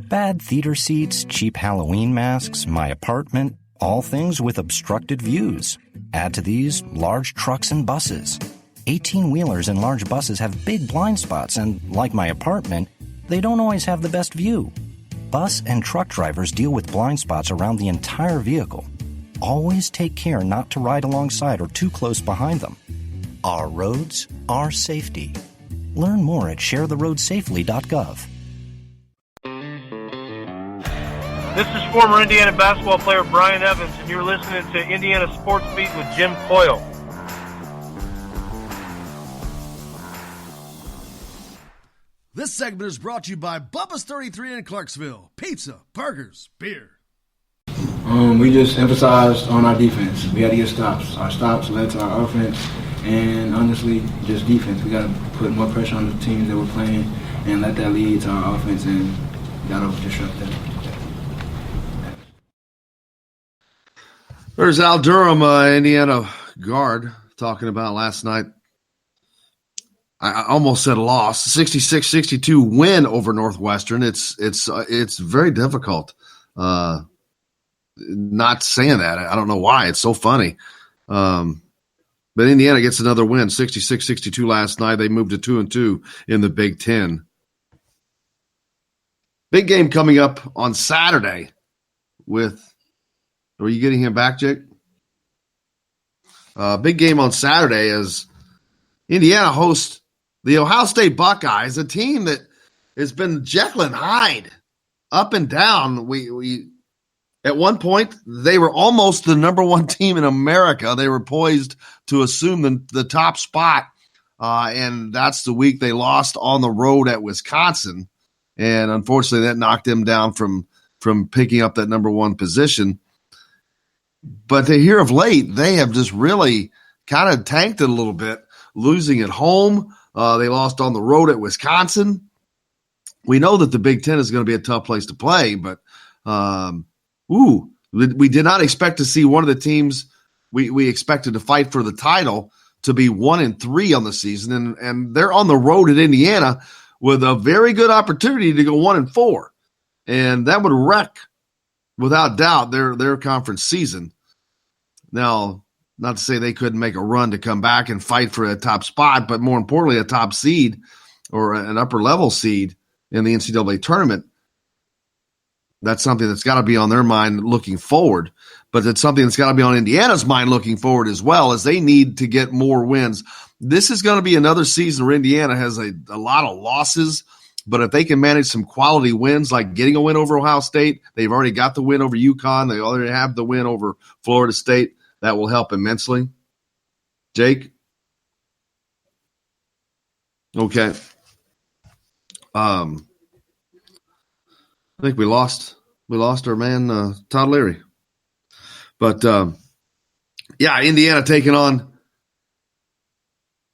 Bad theater seats, cheap Halloween masks, my apartment, all things with obstructed views. Add to these large trucks and buses. 18-wheelers and large buses have big blind spots, and like my apartment, they don't always have the best view. Bus and truck drivers deal with blind spots around the entire vehicle. Always take care not to ride alongside or too close behind them. Our roads, our safety. Learn more at sharetheroadsafely.gov. This is former Indiana basketball player Brian Evans, and you're listening to Indiana Sports Beat with Jim Coyle. This segment is brought to you by Bubba's 33 in Clarksville. Pizza, burgers, beer. We just emphasized on our defense. We had to get stops. Our stops led to our offense, and honestly, just defense. We got to put more pressure on the teams that we're playing and let that lead to our offense, and we got to disrupt that. There's Al Durham, Indiana guard, talking about last night. I almost said a loss, 66-62 win over Northwestern. It's very difficult. Not saying that. I don't know why. It's so funny. But Indiana gets another win, 66-62 last night. They moved to 2-2 in the Big Ten. Big game coming up on Saturday with – are you getting him back, Jake? Big game on Saturday as Indiana hosts the Ohio State Buckeyes, a team that has been Jekyll and Hyde up and down. We at one point, they were almost the number one team in America. They were poised to assume the top spot, and that's the week they lost on the road at Wisconsin. And unfortunately, that knocked them down from picking up that number one position. But here of late, they have just really kind of tanked it a little bit, losing at home. They lost on the road at Wisconsin. We know that the Big Ten is going to be a tough place to play, but we did not expect to see one of the teams we expected to fight for the title to be 1-3 on the season, and they're on the road at Indiana with a very good opportunity to go 1-4, and that would wreck, without doubt, their conference season. Now, not to say they couldn't make a run to come back and fight for a top spot, but more importantly, a top seed or an upper-level seed in the NCAA tournament. That's something that's got to be on their mind looking forward. But it's something that's got to be on Indiana's mind looking forward as well, as they need to get more wins. This is going to be another season where Indiana has a lot of losses, but if they can manage some quality wins, like getting a win over Ohio State, they've already got the win over UConn, they already have the win over Florida State, that will help immensely. Jake? Okay. I think we lost our man Todd Leary. But Indiana taking on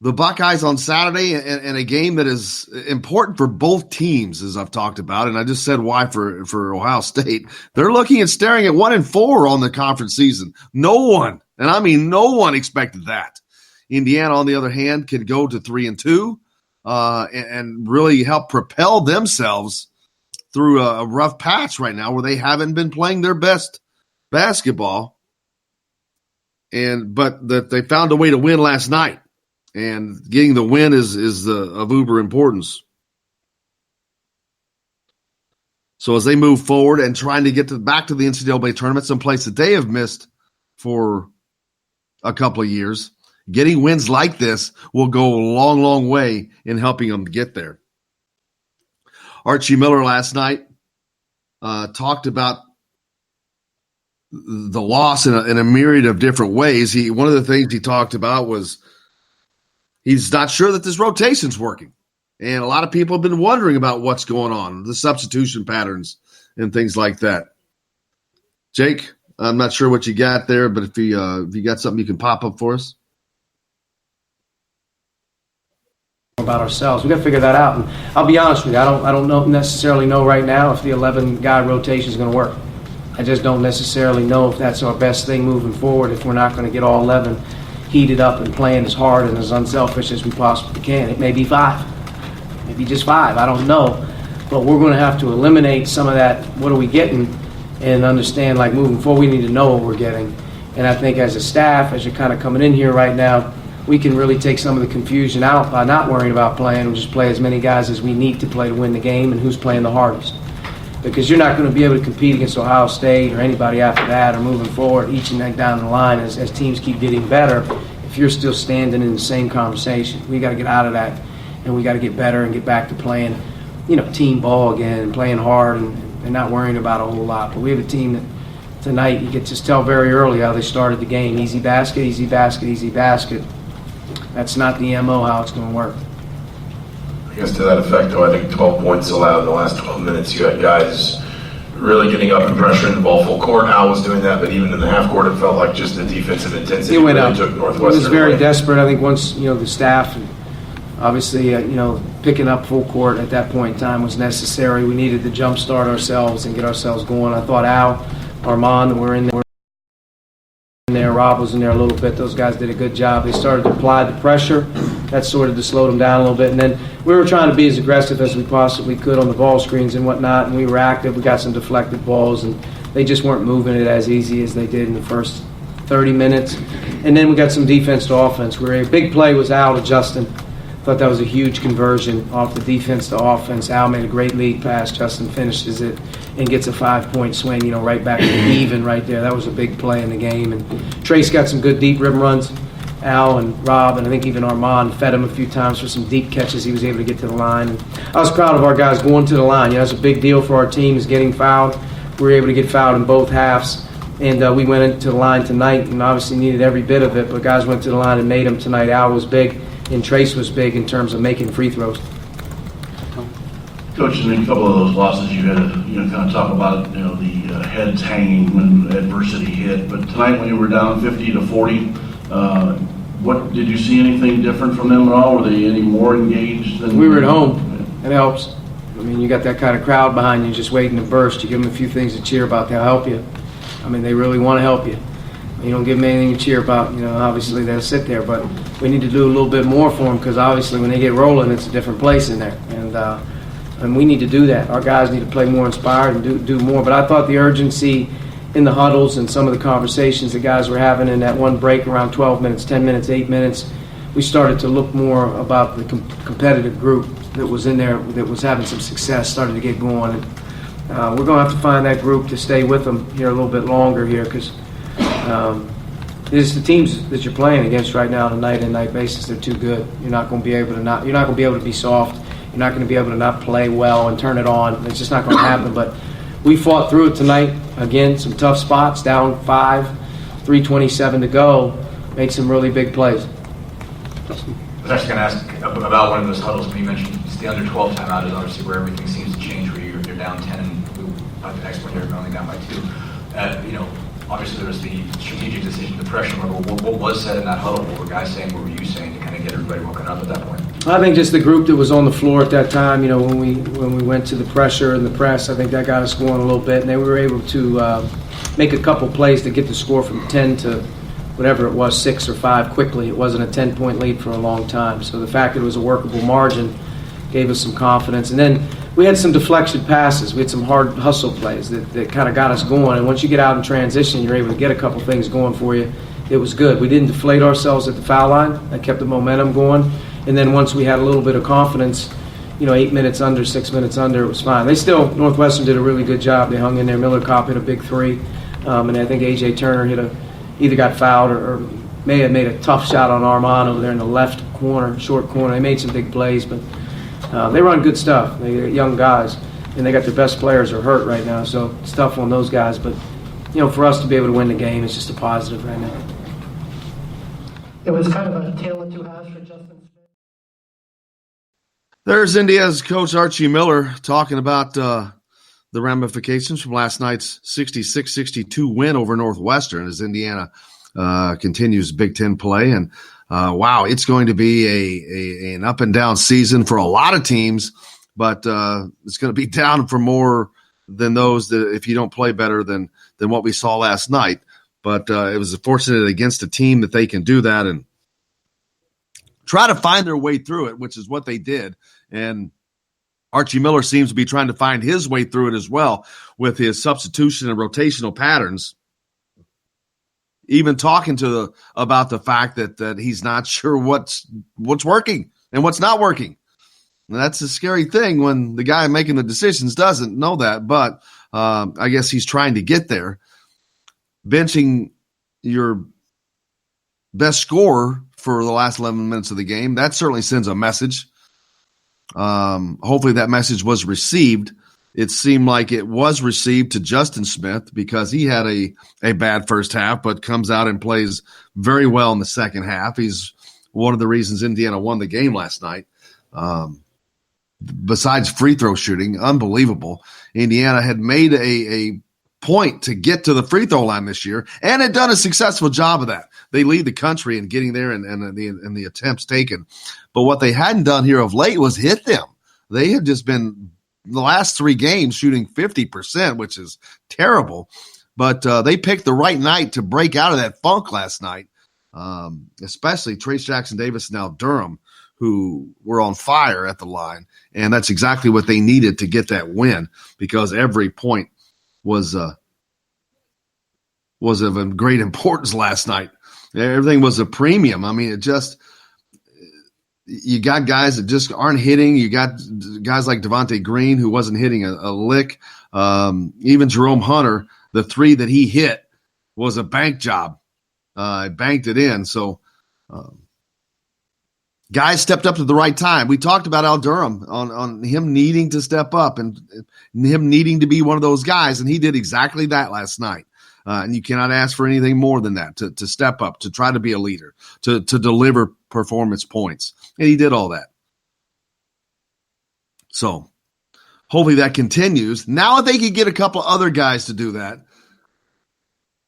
the Buckeyes on Saturday in a game that is important for both teams, as I've talked about, and I just said why for Ohio State. They're looking at staring at 1-4 on the conference season. No one, and I mean no one, expected that. Indiana, on the other hand, can go to 3-2 and really help propel themselves through a rough patch right now where they haven't been playing their best basketball, but that they found a way to win last night, and getting the win is of uber importance. So as they move forward and trying to get back to the NCAA tournament, some place that they have missed for a couple of years, getting wins like this will go a long, long way in helping them get there. Archie Miller last night talked about the loss in a myriad of different ways. One of the things he talked about was he's not sure that this rotation's working. And a lot of people have been wondering about what's going on, the substitution patterns and things like that. Jake, I'm not sure what you got there, but if you got something you can pop up for us. About ourselves, we got to figure that out. And I'll be honest with you, I don't necessarily know right now if the 11-guy rotation is going to work. I just don't necessarily know if that's our best thing moving forward, if we're not going to get all 11 heated up and playing as hard and as unselfish as we possibly can. It may be 5, maybe just 5, I don't know. But we're going to have to eliminate some of that, what are we getting, and understand, like, moving forward, we need to know what we're getting. And I think as a staff, as you're kind of coming in here right now, we can really take some of the confusion out by not worrying about playing and just play as many guys as we need to play to win the game and who's playing the hardest. Because you're not going to be able to compete against Ohio State or anybody after that or moving forward each and down the line as teams keep getting better if you're still standing in the same conversation. We got to get out of that, and we got to get better and get back to playing, team ball again and playing hard and not worrying about a whole lot. But we have a team that tonight you could just tell very early how they started the game. Easy basket, easy basket, easy basket. That's not the MO how it's going to work. I guess to that effect, though, I think 12 points allowed in the last 12 minutes. You had guys really getting up and pressuring the ball full court. Al was doing that, but even in the half court, it felt like just the defensive intensity it went really up. Took Northwestern. It was very away. desperate. I think once the staff, and obviously picking up full court at that point in time was necessary. We needed to jump start ourselves and get ourselves going. I thought Al, Armand were in there. Rob was in there a little bit. Those guys did a good job. They started to apply the pressure. That sort of just slowed them down a little bit. And then we were trying to be as aggressive as we possibly could on the ball screens and whatnot. And we were active. We got some deflected balls, and they just weren't moving it as easy as they did in the first 30 minutes. And then we got some defense to offense. Where a big play was Al to Justin. Thought that was a huge conversion off the defense to offense. Al made a great lead pass. Justin finishes it and gets a 5-point swing, right back to even right there. That was a big play in the game. And Trace got some good deep rim runs. Al and Rob, and I think even Armand fed him a few times for some deep catches. He was able to get to the line. And I was proud of our guys going to the line. It's a big deal for our team is getting fouled. We were able to get fouled in both halves. And we went into the line tonight and obviously needed every bit of it, but guys went to the line and made them tonight. Al was big and Trace was big in terms of making free throws. Coach, in a couple of those losses, you had to kind of talk about the heads hanging when adversity hit. But tonight, when you were down 50-40, what did you see anything different from them at all? Were they any more engaged than we were at home? It helps. I mean, you got that kind of crowd behind you, just waiting to burst. You give them a few things to cheer about, they'll help you. I mean, they really want to help you. You don't give them anything to cheer about. Obviously they'll sit there, but we need to do a little bit more for them because obviously when they get rolling, it's a different place in there, and we need to do that. Our guys need to play more inspired and do more. But I thought the urgency in the huddles and some of the conversations the guys were having in that one break around 12 minutes, 10 minutes, 8 minutes, we started to look more about the competitive group that was in there that was having some success, started to get going. And we're going to have to find that group to stay with them here a little bit longer here because it's the teams that you're playing against right now on a night-in-night basis. They're too good. You're not going to be able to be soft. You're not going to be able to not play well and turn it on. It's just not going to happen. But we fought through it tonight. Again, some tough spots, down 5, 3:27 to go, made some really big plays. I was actually going to ask about one of those huddles when you mentioned it's the under 12 timeout is obviously where everything seems to change, where you're down 10 and by the next one you're only down by 2. Obviously there was the strategic decision, the pressure. What was said in that huddle? What were guys saying? What were you saying to kind of get everybody woken up at that point? I think just the group that was on the floor at that time, when we went to the pressure and the press, I think that got us going a little bit, and they were able to make a couple plays to get the score from 10 to whatever it was, 6 or 5 quickly. It wasn't a 10-point lead for a long time. So the fact that it was a workable margin gave us some confidence. And then we had some deflection passes. We had some hard hustle plays that kind of got us going. And once you get out in transition, you're able to get a couple things going for you. It was good. We didn't deflate ourselves at the foul line. That kept the momentum going. And then once we had a little bit of confidence, 8 minutes under, 6 minutes under, it was fine. Northwestern did a really good job. They hung in there. Miller Kopp hit a big 3. And I think A.J. Turner either got fouled or may have made a tough shot on Armand over there in the left corner, short corner. They made some big plays, but they run good stuff. They're young guys, and they got their best players are hurt right now, so it's tough on those guys. But, for us to be able to win the game, it's just a positive right now. It was kind of a tale of two halves for Justin Smith. There's Indiana's coach Archie Miller talking about the ramifications from last night's 66-62 win over Northwestern as Indiana continues Big Ten play. And, wow, it's going to be an up-and-down season for a lot of teams, but it's going to be down for more than those that if you don't play better than what we saw last night. But it was fortunate against a team that they can do that and try to find their way through it, which is what they did. And Archie Miller seems to be trying to find his way through it as well with his substitution and rotational patterns. Even talking about the fact that he's not sure what's working and what's not working. And that's a scary thing when the guy making the decisions doesn't know that. But I guess he's trying to get there. Benching your best scorer for the last 11 minutes of the game, that certainly sends a message. Hopefully that message was received. It seemed like it was received to Justin Smith because he had a bad first half, but comes out and plays very well in the second half. He's one of the reasons Indiana won the game last night. Besides free throw shooting, unbelievable. Indiana had made a point to get to the free throw line this year and had done a successful job of that. They lead the country in getting there and the attempts taken. But what they hadn't done here of late was hit them. They had just been the last 3 games shooting 50%, which is terrible. But they picked the right night to break out of that funk last night, especially Trace Jackson-Davis and Al Durham, who were on fire at the line. And that's exactly what they needed to get that win because every point was of great importance last night. Everything was a premium. I mean, you got guys that just aren't hitting. You got guys like Devontae Green who wasn't hitting a lick. Even Jerome Hunter, the 3 that he hit was a bank job. Banked it in. So guys stepped up to the right time. We talked about Al Durham on him needing to step up and him needing to be one of those guys, and he did exactly that last night. And you cannot ask for anything more than that, to step up, to try to be a leader, to deliver performance points. And he did all that. So hopefully that continues. Now if they can get a couple other guys to do that,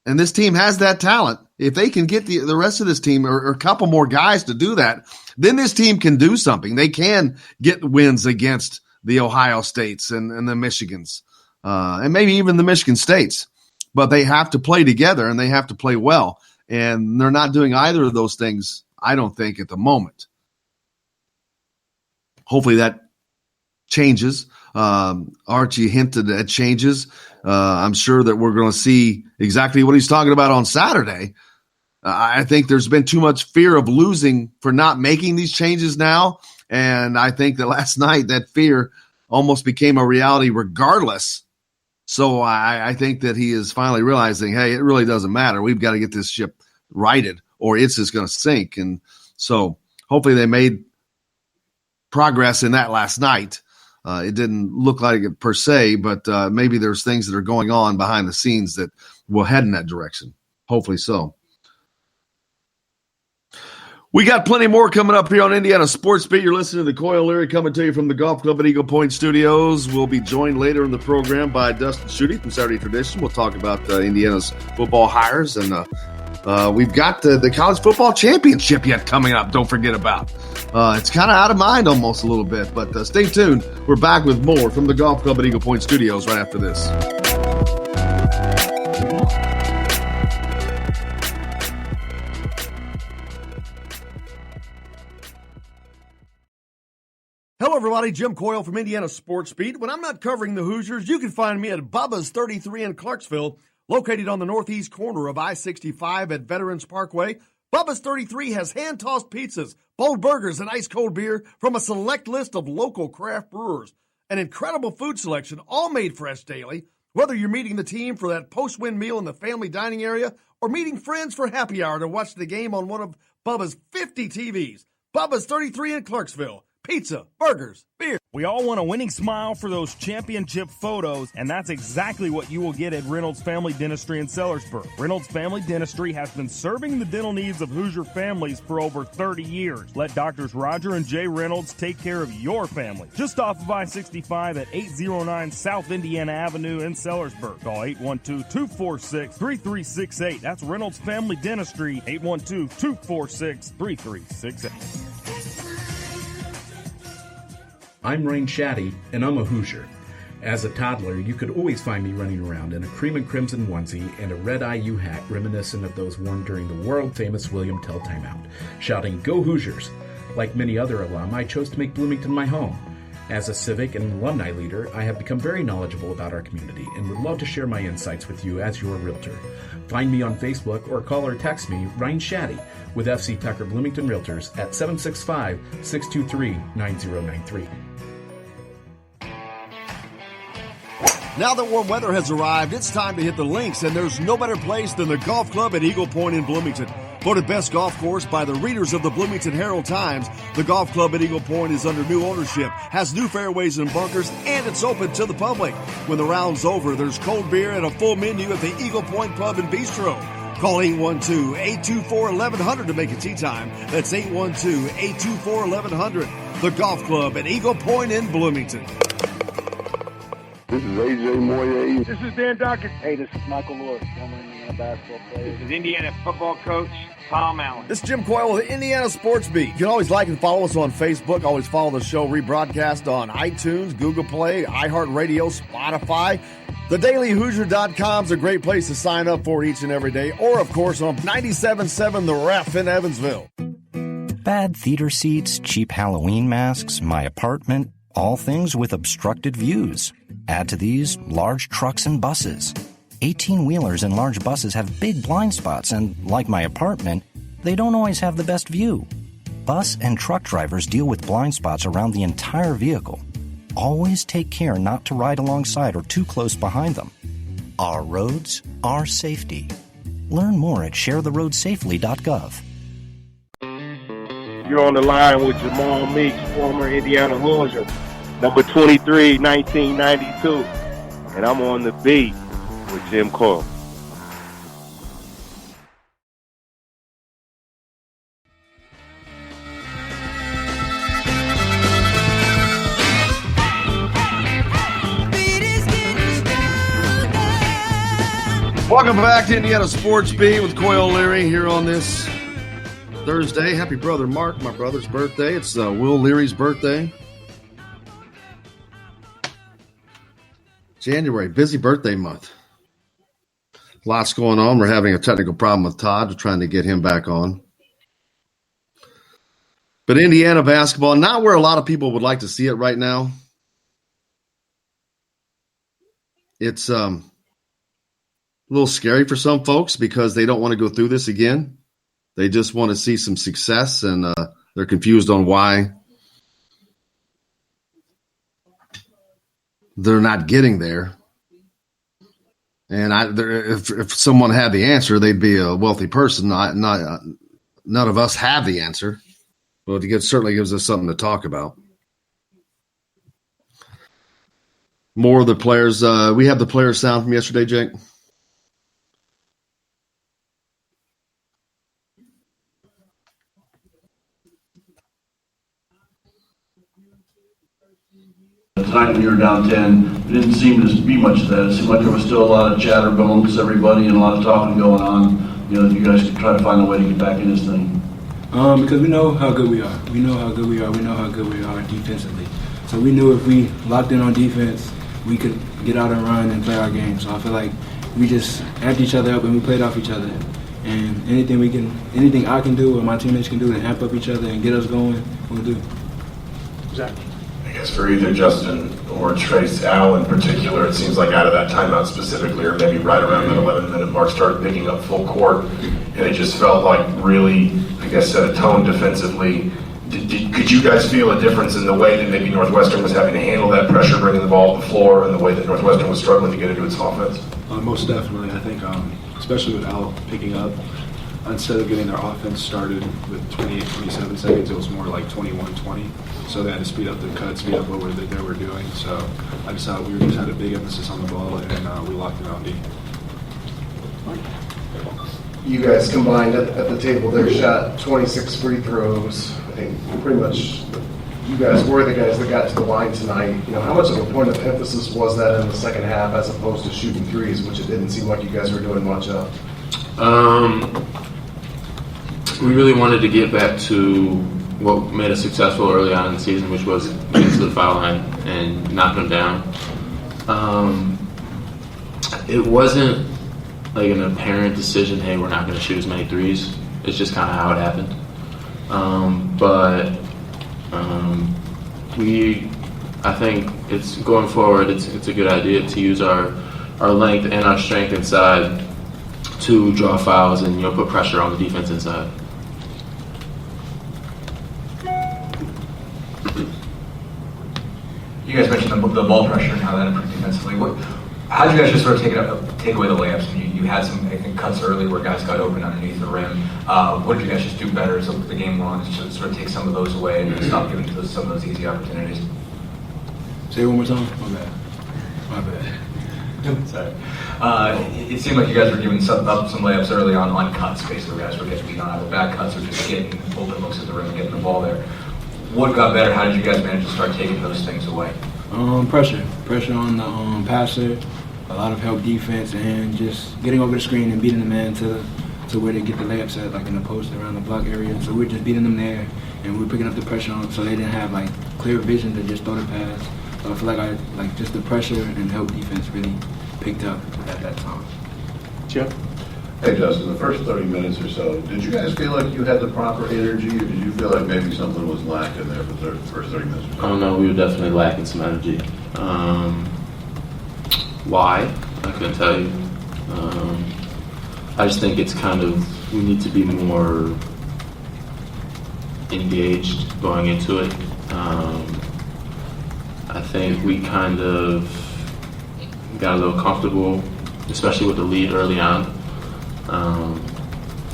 and this team has that talent, if they can get the rest of this team or a couple more guys to do that, then this team can do something. They can get wins against the Ohio States and the Michigans, and maybe even the Michigan States. But they have to play together, and they have to play well. And they're not doing either of those things, I don't think, at the moment. Hopefully that changes. Archie hinted at changes. I'm sure that we're going to see exactly what he's talking about on Saturday. I think there's been too much fear of losing for not making these changes now. And I think that last night that fear almost became a reality regardless. So I think that he is finally realizing, hey, it really doesn't matter. We've got to get this ship righted or it's just going to sink. And so hopefully they made progress in that last night. It didn't look like it per se, but maybe there's things that are going on behind the scenes that will head in that direction. Hopefully so. We got plenty more coming up here on Indiana Sports Beat. You're listening to the Coyle Leary coming to you from the Golf Club at Eagle Point Studios. We'll be joined later in the program by Dustin Schutte from Saturday Tradition. We'll talk about Indiana's football hires, and we've got the College Football Championship yet coming up. Don't forget about. It's kind of out of mind almost a little bit, but stay tuned. We're back with more from the Golf Club at Eagle Point Studios right after this. Hello, everybody. Jim Coyle from Indiana Sports Beat. When I'm not covering the Hoosiers, you can find me at Bubba's 33 in Clarksville, located on the northeast corner of I-65 at Veterans Parkway. Bubba's 33 has hand-tossed pizzas, bold burgers, and ice-cold beer from a select list of local craft brewers. An incredible food selection, all made fresh daily. Whether you're meeting the team for that post-win meal in the family dining area or meeting friends for happy hour to watch the game on one of Bubba's 50 TVs. Bubba's 33 in Clarksville. Pizza, burgers, beer. We all want a winning smile for those championship photos, and that's exactly what you will get at Reynolds Family Dentistry in Sellersburg. Reynolds Family Dentistry has been serving the dental needs of Hoosier families for over 30 years. Let Doctors Roger and Jay Reynolds take care of your family. Just off of I-65 at 809 South Indiana Avenue in Sellersburg. Call 812-246-3368. That's Reynolds Family Dentistry, 812-246-3368. I'm Rain Shaddy, and I'm a Hoosier. As a toddler, you could always find me running around in a cream and crimson onesie and a red IU hat reminiscent of those worn during the world-famous William Tell timeout, shouting, "Go Hoosiers!" Like many other alum, I chose to make Bloomington my home. As a civic and alumni leader, I have become very knowledgeable about our community and would love to share my insights with you as your realtor. Find me on Facebook or call or text me, Ryan Shaddy, with FC Tucker Bloomington Realtors at 765-623-9093. Now that warm weather has arrived, it's time to hit the links, and there's no better place than the Golf Club at Eagle Point in Bloomington. Voted best golf course by the readers of the Bloomington Herald-Times, the Golf Club at Eagle Point is under new ownership, has new fairways and bunkers, and it's open to the public. When the round's over, there's cold beer and a full menu at the Eagle Point Pub and Bistro. Call 812-824-1100 to make a tee time. That's 812-824-1100. The Golf Club at Eagle Point in Bloomington. This is AJ Moye. This is Dan Dawkins. Hey, this is Michael Lord, former Indiana basketball player. This is Indiana football coach Tom Allen. This is Jim Coyle with the Indiana Sports Beat. You can always like and follow us on Facebook. Always follow the show rebroadcast on iTunes, Google Play, iHeartRadio, Spotify. TheDailyHoosier.com is a great place to sign up for each and every day. Or, of course, on 97.7 The Ref in Evansville. Bad theater seats, cheap Halloween masks, my apartment, all things with obstructed views. Add to these large trucks and buses. 18-wheelers and large buses have big blind spots, and like my apartment, they don't always have the best view. Bus and truck drivers deal with blind spots around the entire vehicle. Always take care not to ride alongside or too close behind them. Our roads, our safety. Learn more at sharetheroadsafely.gov. You're on the line with Jamal Meeks, former Indiana Hoosier, number 23, 1992. And I'm on the beat with Jim Coyle. Welcome back to Indiana Sports Beat with Coy O'Leary here on this Thursday. Happy brother Mark, my brother's birthday. It's Will Leary's birthday. January, busy birthday month. Lots going on. We're having a technical problem with Todd. We're trying to get him back on. But Indiana basketball, not where a lot of people would like to see it right now. It's a little scary for some folks because they don't want to go through this again. They just want to see some success, and they're confused on why they're not getting there. And if someone had the answer, they'd be a wealthy person. None of us have the answer, but it certainly gives us something to talk about. More of the players. We have the player sound from yesterday, Jake. Tonight when you were down 10, it didn't seem to be much of that. It seemed like there was still a lot of chatter amongst everybody and a lot of talking going on. You guys could try to find a way to get back in this thing. Because we know how good we are. We know how good we are. We know how good we are defensively. So we knew if we locked in on defense, we could get out and run and play our game. So I feel like we just amped each other up and we played off each other. And anything I can do or my teammates can do to amp up each other and get us going, we'll do. Exactly. I guess for either Justin or Trace, Al in particular, it seems like out of that timeout specifically, or maybe right around that 11-minute mark, started picking up full court, and it just felt like really, I guess, set a tone defensively. Could you guys feel a difference in the way that maybe Northwestern was having to handle that pressure, bringing the ball to the floor, and the way that Northwestern was struggling to get into its offense? Most definitely. I think, especially with Al picking up, instead of getting their offense started with 28, 27 seconds, it was more like 21, 20. So they had to speed up the cut, speed up what they were doing. So I just thought we just had a big emphasis on the ball, and we locked it on D. You guys combined at the table there, shot 26 free throws. I think pretty much you guys were the guys that got to the line tonight. How much of a point of emphasis was that in the second half as opposed to shooting threes, which it didn't seem like you guys were doing much of? We really wanted to get back to what made us successful early on in the season, which was getting to the foul line and knock them down. It wasn't like an apparent decision, hey, we're not going to shoot as many threes. It's just kind of how it happened. I think it's going forward, it's a good idea to use our length and our strength inside to draw fouls and put pressure on the defense inside. You guys mentioned the ball pressure and how that improved defensively. How did you guys just sort of take away the layups? You had some, I think, cuts early where guys got open underneath the rim. What did you guys just do better as the game went on to sort of take some of those away and stop giving some of those easy opportunities? Say it one more time. My bad. Sorry. It seemed like you guys were giving up some layups early on cuts, basically. Guys were getting beat on either bad cuts or just getting open looks at the rim and getting the ball there. What got better? How did you guys manage to start taking those things away? Pressure on the passer, a lot of help defense, and just getting over the screen and beating the man to where they get the layups at, like in the post around the block area. So we're just beating them there, and we're picking up the pressure on, so they didn't have like clear vision to just throw the pass. So I feel like just the pressure and help defense really picked up at that time. Chip? Hey Justin, the first 30 minutes or so, did you guys feel like you had the proper energy, or did you feel like maybe something was lacking there for the first 30 minutes or so? I don't know, we were definitely lacking some energy. Why? I couldn't tell you. I just think it's we need to be more engaged going into it. I think we kind of got a little comfortable, especially with the lead early on.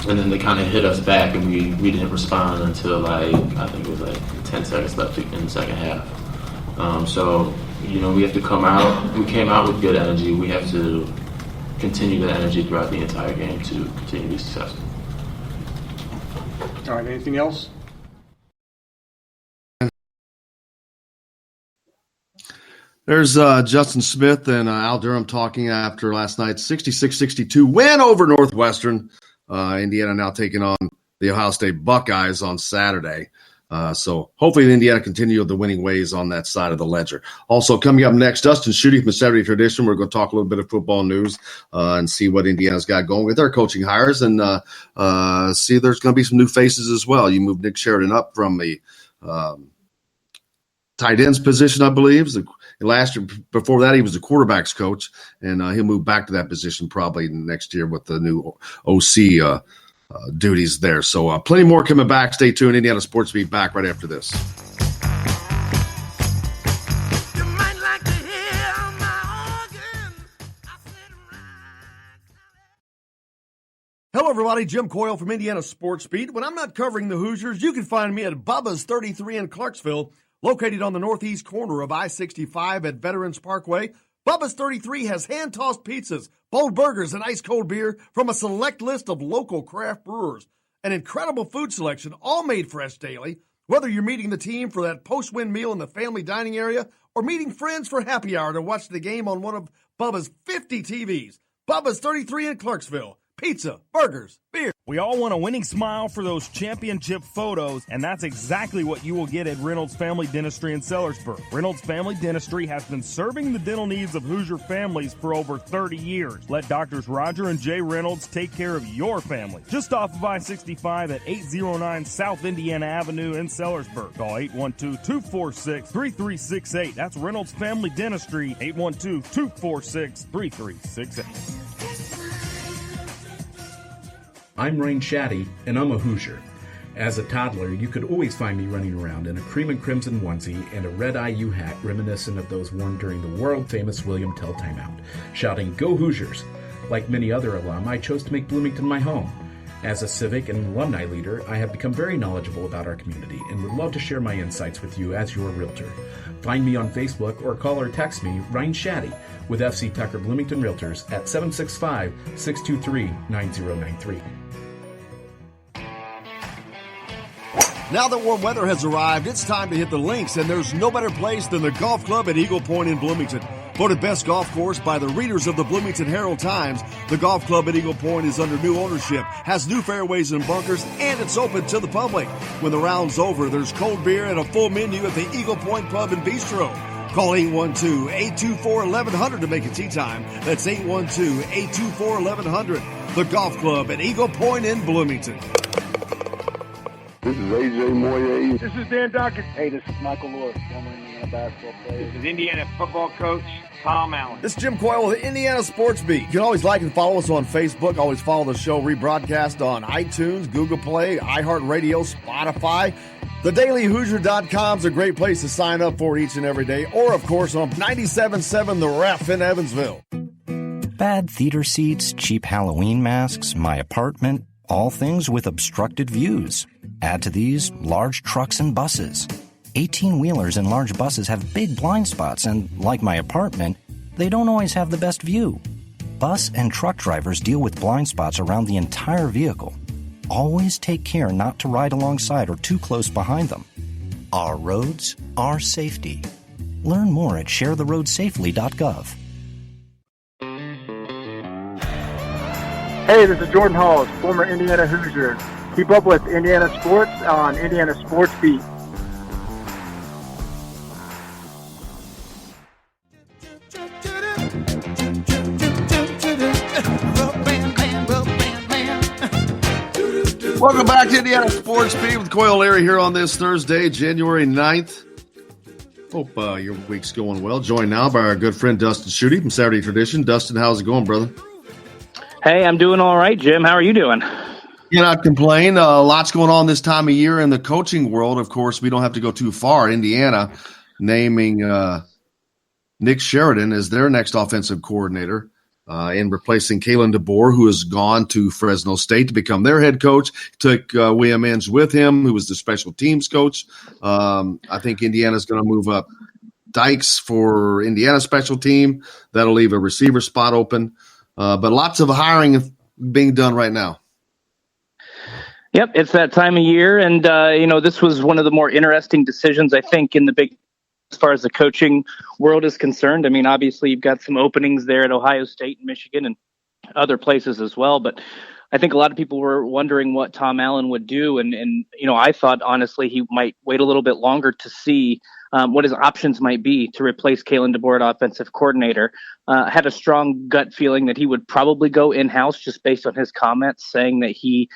And then they kind of hit us back, and we didn't respond until I think it was 10 seconds left in the second half. So we have to come out. We came out with good energy. We have to continue that energy throughout the entire game to continue to be successful. All right, anything else? There's Justin Smith and Al Durham talking after last night's 66-62 win over Northwestern. Indiana now taking on the Ohio State Buckeyes on Saturday. So hopefully Indiana continue the winning ways on that side of the ledger. Also coming up next, Dustin Schutte from the Saturday Tradition. We're going to talk a little bit of football news and see what Indiana's got going with their coaching hires and see if there's going to be some new faces as well. You moved Nick Sheridan up from the tight ends position, I believe. Last year, before that, he was the quarterback's coach, and he'll move back to that position probably next year with the new OC duties there. So plenty more coming back. Stay tuned. Indiana Sports Beat back right after this. Hello, everybody. Jim Coyle from Indiana Sports Beat. When I'm not covering the Hoosiers, you can find me at Bubba's 33 in Clarksville, located on the northeast corner of I-65 at Veterans Parkway. Bubba's 33 has hand-tossed pizzas, bold burgers, and ice-cold beer from a select list of local craft brewers. An incredible food selection, all made fresh daily. Whether you're meeting the team for that post-win meal in the family dining area or meeting friends for happy hour to watch the game on one of Bubba's 50 TVs. Bubba's 33 in Clarksville. Pizza, burgers, beer. We all want a winning smile for those championship photos, and that's exactly what you will get at Reynolds Family Dentistry in Sellersburg. Reynolds Family Dentistry has been serving the dental needs of Hoosier families for over 30 years. Let Doctors Roger and Jay Reynolds take care of your family. Just off of I-65 at 809 South Indiana Avenue in Sellersburg. Call 812-246-3368. That's Reynolds Family Dentistry, 812-246-3368. I'm Rain Shaddy, and I'm a Hoosier. As a toddler, you could always find me running around in a cream and crimson onesie and a red IU hat reminiscent of those worn during the world-famous William Tell timeout, shouting, "Go Hoosiers!" Like many other alum, I chose to make Bloomington my home. As a civic and alumni leader, I have become very knowledgeable about our community and would love to share my insights with you as your realtor. Find me on Facebook or call or text me, Ryan Shaddy, with FC Tucker Bloomington Realtors at 765-623-9093. Now that warm weather has arrived, it's time to hit the links, and there's no better place than the golf club at Eagle Point in Bloomington. Voted best golf course by the readers of the Bloomington Herald-Times, the golf club at Eagle Point is under new ownership, has new fairways and bunkers, and it's open to the public. When the round's over, there's cold beer and a full menu at the Eagle Point Pub and Bistro. Call 812-824-1100 to make it tee time. That's 812-824-1100. The golf club at Eagle Point in Bloomington. This is AJ Moye. This is Dan Dawkins. Hey, this is Michael Lewis, former Indiana basketball player. This is Indiana football coach Tom Allen. This is Jim Coyle with the Indiana Sports Beat. You can always like and follow us on Facebook. Always follow the show rebroadcast on iTunes, Google Play, iHeartRadio, Spotify. TheDailyHoosier.com is a great place to sign up for each and every day. Or, of course, on 97.7 The Ref in Evansville. Bad theater seats, cheap Halloween masks, my apartment, all things with obstructed views. Add to these large trucks and buses. 18-wheelers and large buses have big blind spots, and like my apartment, they don't always have the best view. Bus and truck drivers deal with blind spots around the entire vehicle. Always take care not to ride alongside or too close behind them. Our roads, our safety. Learn more at sharetheroadsafely.gov. Hey, this is Jordan Halls, former Indiana Hoosier. Keep up with Indiana sports on Indiana Sports Beat. Welcome back to Indiana Sports Beat with Coyle Larry here on this Thursday, January 9th. Hope your week's going well. Joined now by our good friend Dustin Schutte from Saturday Tradition. Dustin, how's it going, brother? Hey, I'm doing all right, Jim. How are you doing? Cannot complain. Lots going on this time of year in the coaching world. Of course, we don't have to go too far. Indiana naming Nick Sheridan as their next offensive coordinator in replacing Kalen DeBoer, who has gone to Fresno State to become their head coach. Took William Enns with him, who was the special teams coach. I think Indiana's going to move up Dykes for Indiana special team. That'll leave a receiver spot open. But lots of hiring being done right now. Yep, it's that time of year, and this was one of the more interesting decisions, I think, in the Big as far as the coaching world is concerned. I mean, obviously you've got some openings there at Ohio State and Michigan and other places as well, but I think a lot of people were wondering what Tom Allen would do. And I thought, honestly, he might wait a little bit longer to see what his options might be to replace Kalen DeBoer at offensive coordinator. Had a strong gut feeling that he would probably go in-house just based on his comments saying that he,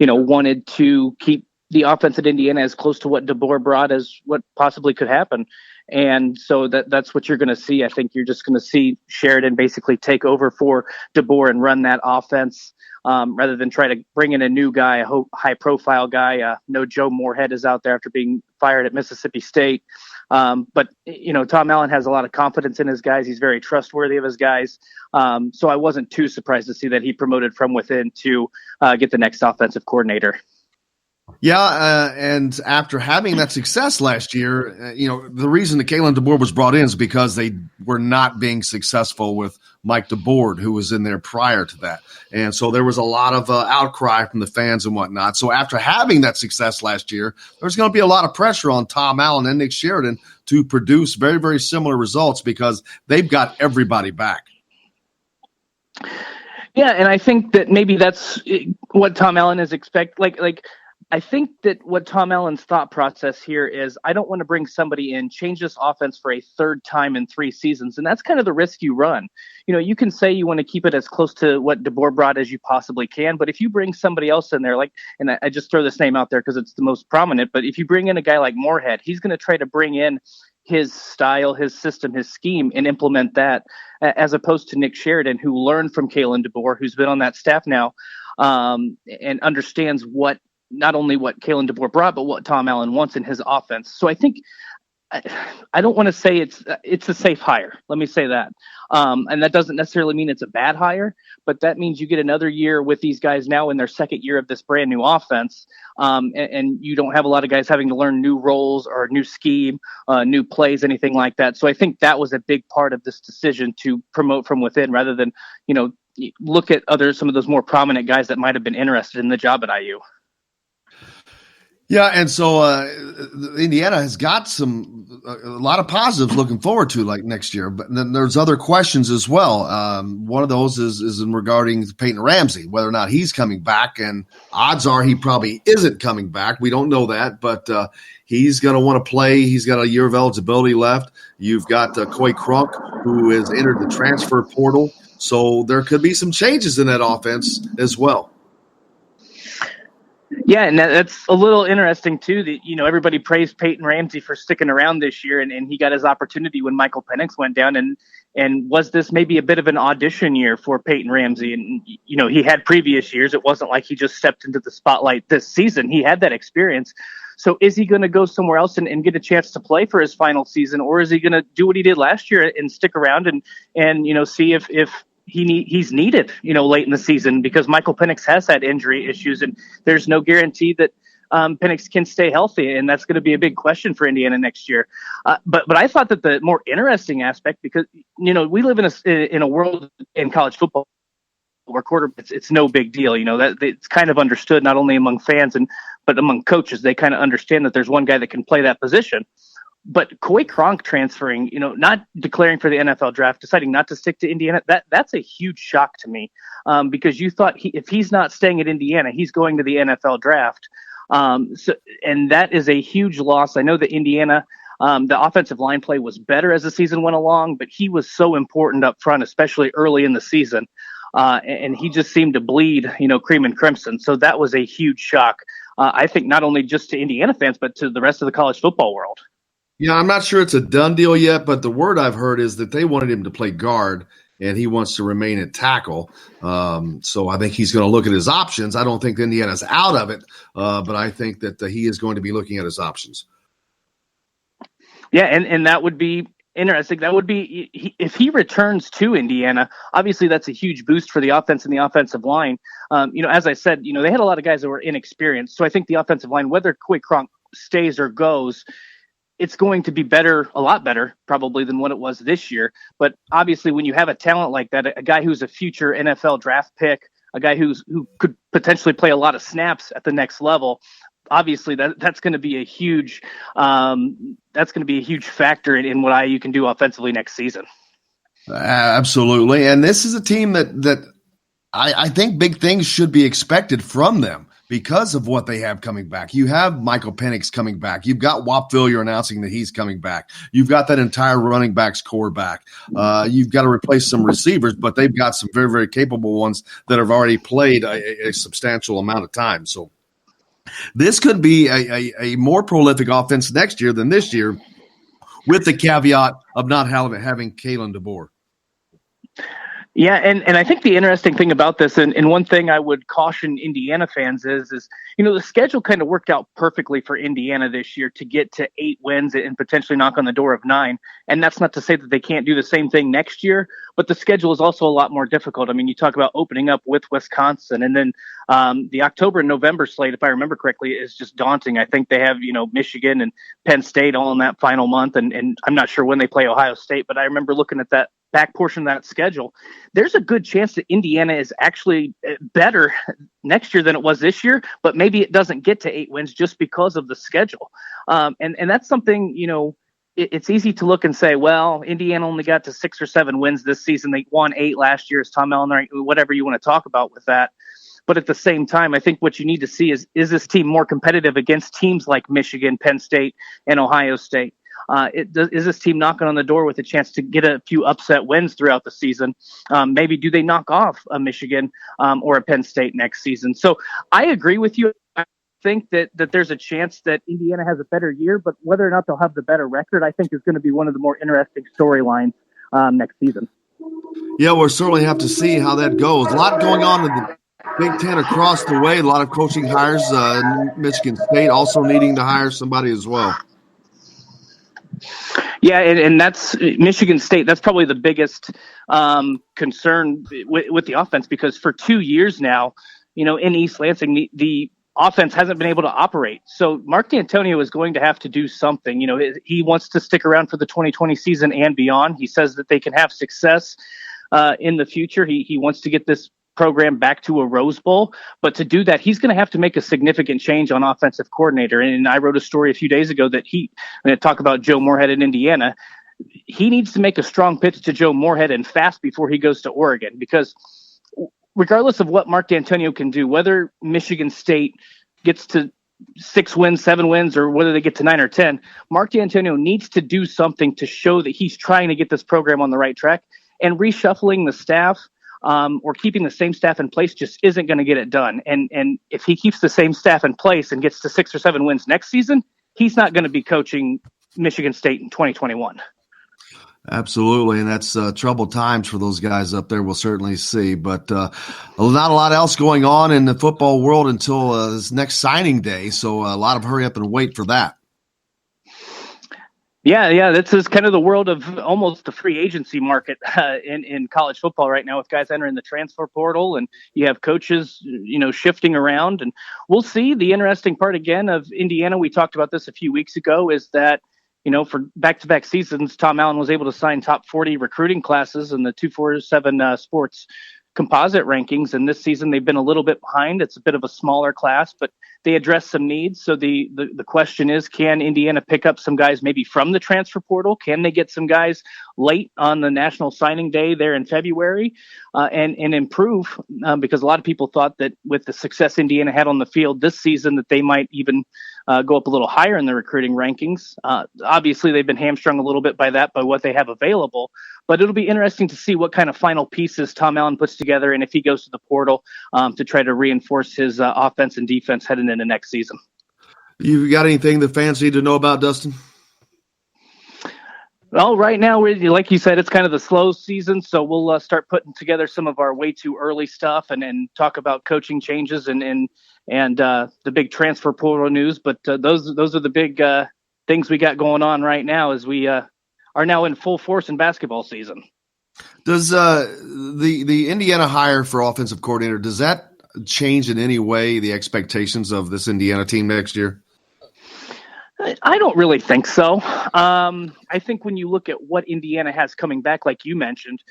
wanted to keep the offense at Indiana as close to what DeBoer brought as what possibly could happen. And so that's what you're going to see. I think you're just going to see Sheridan basically take over for DeBoer and run that offense rather than try to bring in a new guy, a high-profile guy. No Joe Moorhead is out there after being fired at Mississippi State. But Tom Allen has a lot of confidence in his guys. He's very trustworthy of his guys. So I wasn't too surprised to see that he promoted from within to get the next offensive coordinator. Yeah, and after having that success last year, the reason that Kalen DeBoer was brought in is because they were not being successful with Mike DeBoer, who was in there prior to that. And so there was a lot of outcry from the fans and whatnot. So after having that success last year, there's going to be a lot of pressure on Tom Allen and Nick Sheridan to produce very, very similar results because they've got everybody back. Yeah, and I think that maybe that's what Tom Allen is I think that what Tom Allen's thought process here is, I don't want to bring somebody in, change this offense for a third time in 3 seasons. And that's kind of the risk you run. You can say you want to keep it as close to what DeBoer brought as you possibly can. But if you bring somebody else in there, and I just throw this name out there because it's the most prominent, but if you bring in a guy like Moorhead, he's going to try to bring in his style, his system, his scheme, and implement that, as opposed to Nick Sheridan, who learned from Kalen DeBoer, who's been on that staff now, and understands not only what Kalen DeBoer brought, but what Tom Allen wants in his offense. So I think I don't want to say it's a safe hire. Let me say that. And that doesn't necessarily mean it's a bad hire, but that means you get another year with these guys now in their second year of this brand new offense. And you don't have a lot of guys having to learn new roles or new scheme, new plays, anything like that. So I think that was a big part of this decision to promote from within rather than, look at some of those more prominent guys that might have been interested in the job at IU. Yeah, and so Indiana has got a lot of positives looking forward to next year, but then there's other questions as well. One of those is in regarding Peyton Ramsey, whether or not he's coming back, and odds are he probably isn't coming back. We don't know that, but he's going to want to play. He's got a year of eligibility left. You've got Coy Crunk, who has entered the transfer portal, so there could be some changes in that offense as well. Yeah, and that's a little interesting, too, that, everybody praised Peyton Ramsey for sticking around this year, and he got his opportunity when Michael Penix went down. And was this maybe a bit of an audition year for Peyton Ramsey? And, he had previous years. It wasn't like he just stepped into the spotlight this season. He had that experience. So is he going to go somewhere else and get a chance to play for his final season, or is he going to do what he did last year and stick around and see if he's needed, late in the season, because Michael Penix has had injury issues and there's no guarantee that Penix can stay healthy. And that's going to be a big question for Indiana next year. But I thought that the more interesting aspect, because, we live in a world in college football where it's no big deal, that it's kind of understood not only among fans but among coaches. They kind of understand that there's one guy that can play that position. But Coy Cronk transferring, not declaring for the NFL draft, deciding not to stick to Indiana, that's a huge shock to me, because you thought if he's not staying at Indiana, he's going to the NFL draft. And that is a huge loss. I know that Indiana, the offensive line play was better as the season went along, but he was so important up front, especially early in the season. And he just seemed to bleed, cream and crimson. So that was a huge shock, I think, not only just to Indiana fans, but to the rest of the college football world. Yeah, I'm not sure it's a done deal yet, but the word I've heard is that they wanted him to play guard, and he wants to remain at tackle. So I think he's going to look at his options. I don't think Indiana's out of it, but I think that he is going to be looking at his options. Yeah, and that would be interesting. That would be if he returns to Indiana. Obviously, that's a huge boost for the offense and the offensive line. As I said, they had a lot of guys that were inexperienced. So I think the offensive line, whether Coy Cronk stays or goes, it's going to be better, a lot better, probably, than what it was this year. But obviously, when you have a talent like that, a guy who's a future NFL draft pick, a guy who could potentially play a lot of snaps at the next level, obviously that's going to be a huge that's going to be a huge factor in what IU can do offensively next season. Absolutely. And this is a team that I think big things should be expected from them because of what they have coming back. You have Michael Penix coming back. You've got Whop Phillier announcing that he's coming back. You've got that entire running backs core back. You've got to replace some receivers, but they've got some very, very capable ones that have already played a substantial amount of time. So this could be a more prolific offense next year than this year, with the caveat of not having Kalen DeBoer. Yeah, and I think the interesting thing about this, and one thing I would caution Indiana fans is the schedule kind of worked out perfectly for Indiana this year to get to 8 wins and potentially knock on the door of 9. And that's not to say that they can't do the same thing next year, but the schedule is also a lot more difficult. I mean, you talk about opening up with Wisconsin, and then the October and November slate, if I remember correctly, is just daunting. I think they have, Michigan and Penn State all in that final month, and I'm not sure when they play Ohio State, but I remember looking at that back portion of that schedule. There's a good chance that Indiana is actually better next year than it was this year, but maybe it doesn't get to 8 wins just because of the schedule. And that's something, it's easy to look and say, well, Indiana only got to 6 or 7 wins this season. They won 8 last year, as Tom Allen, whatever you want to talk about with that. But at the same time, I think what you need to see is this team more competitive against teams like Michigan, Penn State, and Ohio State? Is this team knocking on the door with a chance to get a few upset wins throughout the season? Maybe do they knock off a Michigan or a Penn State next season? So I agree with you. I think that there's a chance that Indiana has a better year, but whether or not they'll have the better record, I think is going to be one of the more interesting storylines next season. Yeah, we'll certainly have to see how that goes. A lot going on in the Big Ten across the way. A lot of coaching hires. Michigan State also needing to hire somebody as well. Yeah, and that's Michigan State. That's probably the biggest concern with the offense, because for 2 years now, in East Lansing, the offense hasn't been able to operate. So Mark D'Antonio is going to have to do something. He wants to stick around for the 2020 season and beyond. He says that they can have success in the future. He wants to get this program back to a Rose Bowl, but to do that, he's going to have to make a significant change on offensive coordinator. And I wrote a story a few days ago that I'm going to talk about Joe Moorhead in Indiana. He needs to make a strong pitch to Joe Moorhead and fast before he goes to Oregon, because regardless of what Mark D'Antonio can do, whether Michigan State gets to 6 wins, 7 wins, or whether they get to 9 or 10, Mark D'Antonio needs to do something to show that he's trying to get this program on the right track. And reshuffling the staff or keeping the same staff in place just isn't going to get it done. And if he keeps the same staff in place and gets to 6 or 7 wins next season, he's not going to be coaching Michigan State in 2021. Absolutely, and that's troubled times for those guys up there. We'll certainly see, but not a lot else going on in the football world until this next signing day, so a lot of hurry up and wait for that. Yeah, this is kind of the world of almost the free agency market in college football right now, with guys entering the transfer portal, and you have coaches, shifting around. And we'll see. The interesting part again of Indiana, we talked about this a few weeks ago, is that for back-to-back seasons, Tom Allen was able to sign top 40 recruiting classes in the 247 sports composite rankings, and this season they've been a little bit behind. It's a bit of a smaller class, but they address some needs. So the question is, can Indiana pick up some guys maybe from the transfer portal? Can they get some guys late on the national signing day there in February and improve? Because a lot of people thought that with the success Indiana had on the field this season, that they might even go up a little higher in the recruiting rankings. Obviously, they've been hamstrung a little bit by what they have available. But it'll be interesting to see what kind of final pieces Tom Allen puts together, and if he goes to the portal to try to reinforce his offense and defense heading into next season. You got anything the fans need to know about, Dustin? Well, right now, like you said, it's kind of the slow season, so we'll start putting together some of our way too early stuff and talk about coaching changes and the big transfer portal news. But those are the big things we got going on right now as we are now in full force in basketball season. Does the Indiana hire for offensive coordinator, does that change in any way the expectations of this Indiana team next year? I don't really think so. I think when you look at what Indiana has coming back, like you mentioned,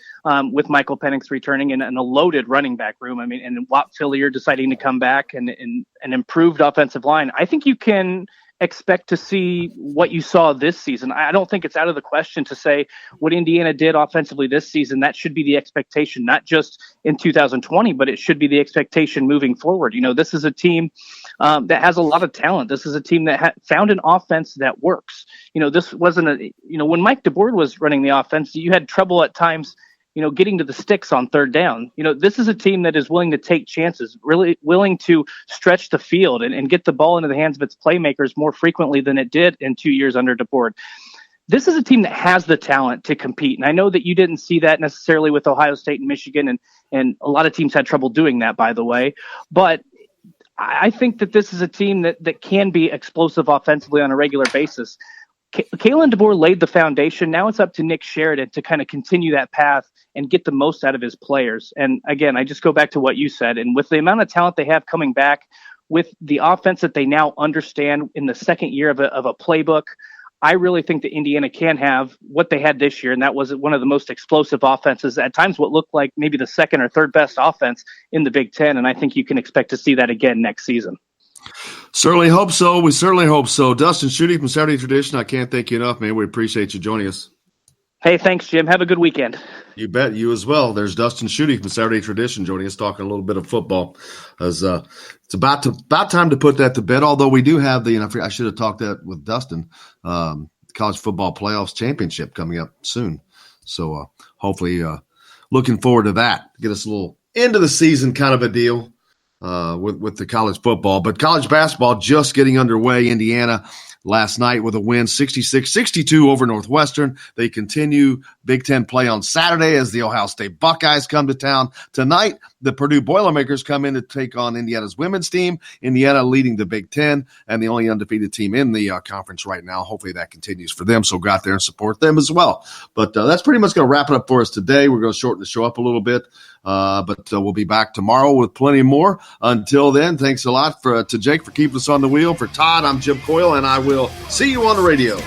with Michael Penix returning and a loaded running back room, and Whop Phillier deciding to come back and an improved offensive line, I think you can expect to see what you saw this season. I don't think it's out of the question to say what Indiana did offensively this season, that should be the expectation, not just in 2020, but it should be the expectation moving forward. This is a team that has a lot of talent. This is a team that found an offense that works. This wasn't when Mike DeBoer was running the offense, you had trouble at times getting to the sticks on third down. This is a team that is willing to take chances, really willing to stretch the field and get the ball into the hands of its playmakers more frequently than it did in 2 years under DeBoer. This is a team that has the talent to compete. And I know that you didn't see that necessarily with Ohio State and Michigan, and a lot of teams had trouble doing that, by the way. But I think that this is a team that can be explosive offensively on a regular basis. Kalen DeBoer laid the foundation. Now it's up to Nick Sheridan to kind of continue that path and get the most out of his players. And again, I just go back to what you said. And with the amount of talent they have coming back, with the offense that they now understand in the second year of a playbook, I really think that Indiana can have what they had this year, and that was one of the most explosive offenses, at times what looked like maybe the second or third best offense in the Big Ten, and I think you can expect to see that again next season. Certainly hope so. We certainly hope so. Dustin Schutte from Saturday Tradition, I can't thank you enough, man. We appreciate you joining us. Hey, thanks, Jim. Have a good weekend. You bet. You as well. There's Dustin Schutte from Saturday Tradition joining us, talking a little bit of football. As it's about time to put that to bed, although we do have I should have talked that with Dustin, college football playoffs championship coming up soon. So hopefully looking forward to that. Get us a little end of the season kind of a deal. With the college football. But college basketball just getting underway. Indiana last night with a win, 66-62 over Northwestern. They continue Big Ten play on Saturday as the Ohio State Buckeyes come to town. Tonight, the Purdue Boilermakers come in to take on Indiana's women's team. Indiana leading the Big Ten and the only undefeated team in the conference right now. Hopefully that continues for them, so go out there and support them as well. But that's pretty much going to wrap it up for us today. We're going to shorten the show up a little bit. But we'll be back tomorrow with plenty more. Until then, thanks a lot to Jake for keeping us on the wheel. For Todd, I'm Jim Coyle, and I will see you on the radio.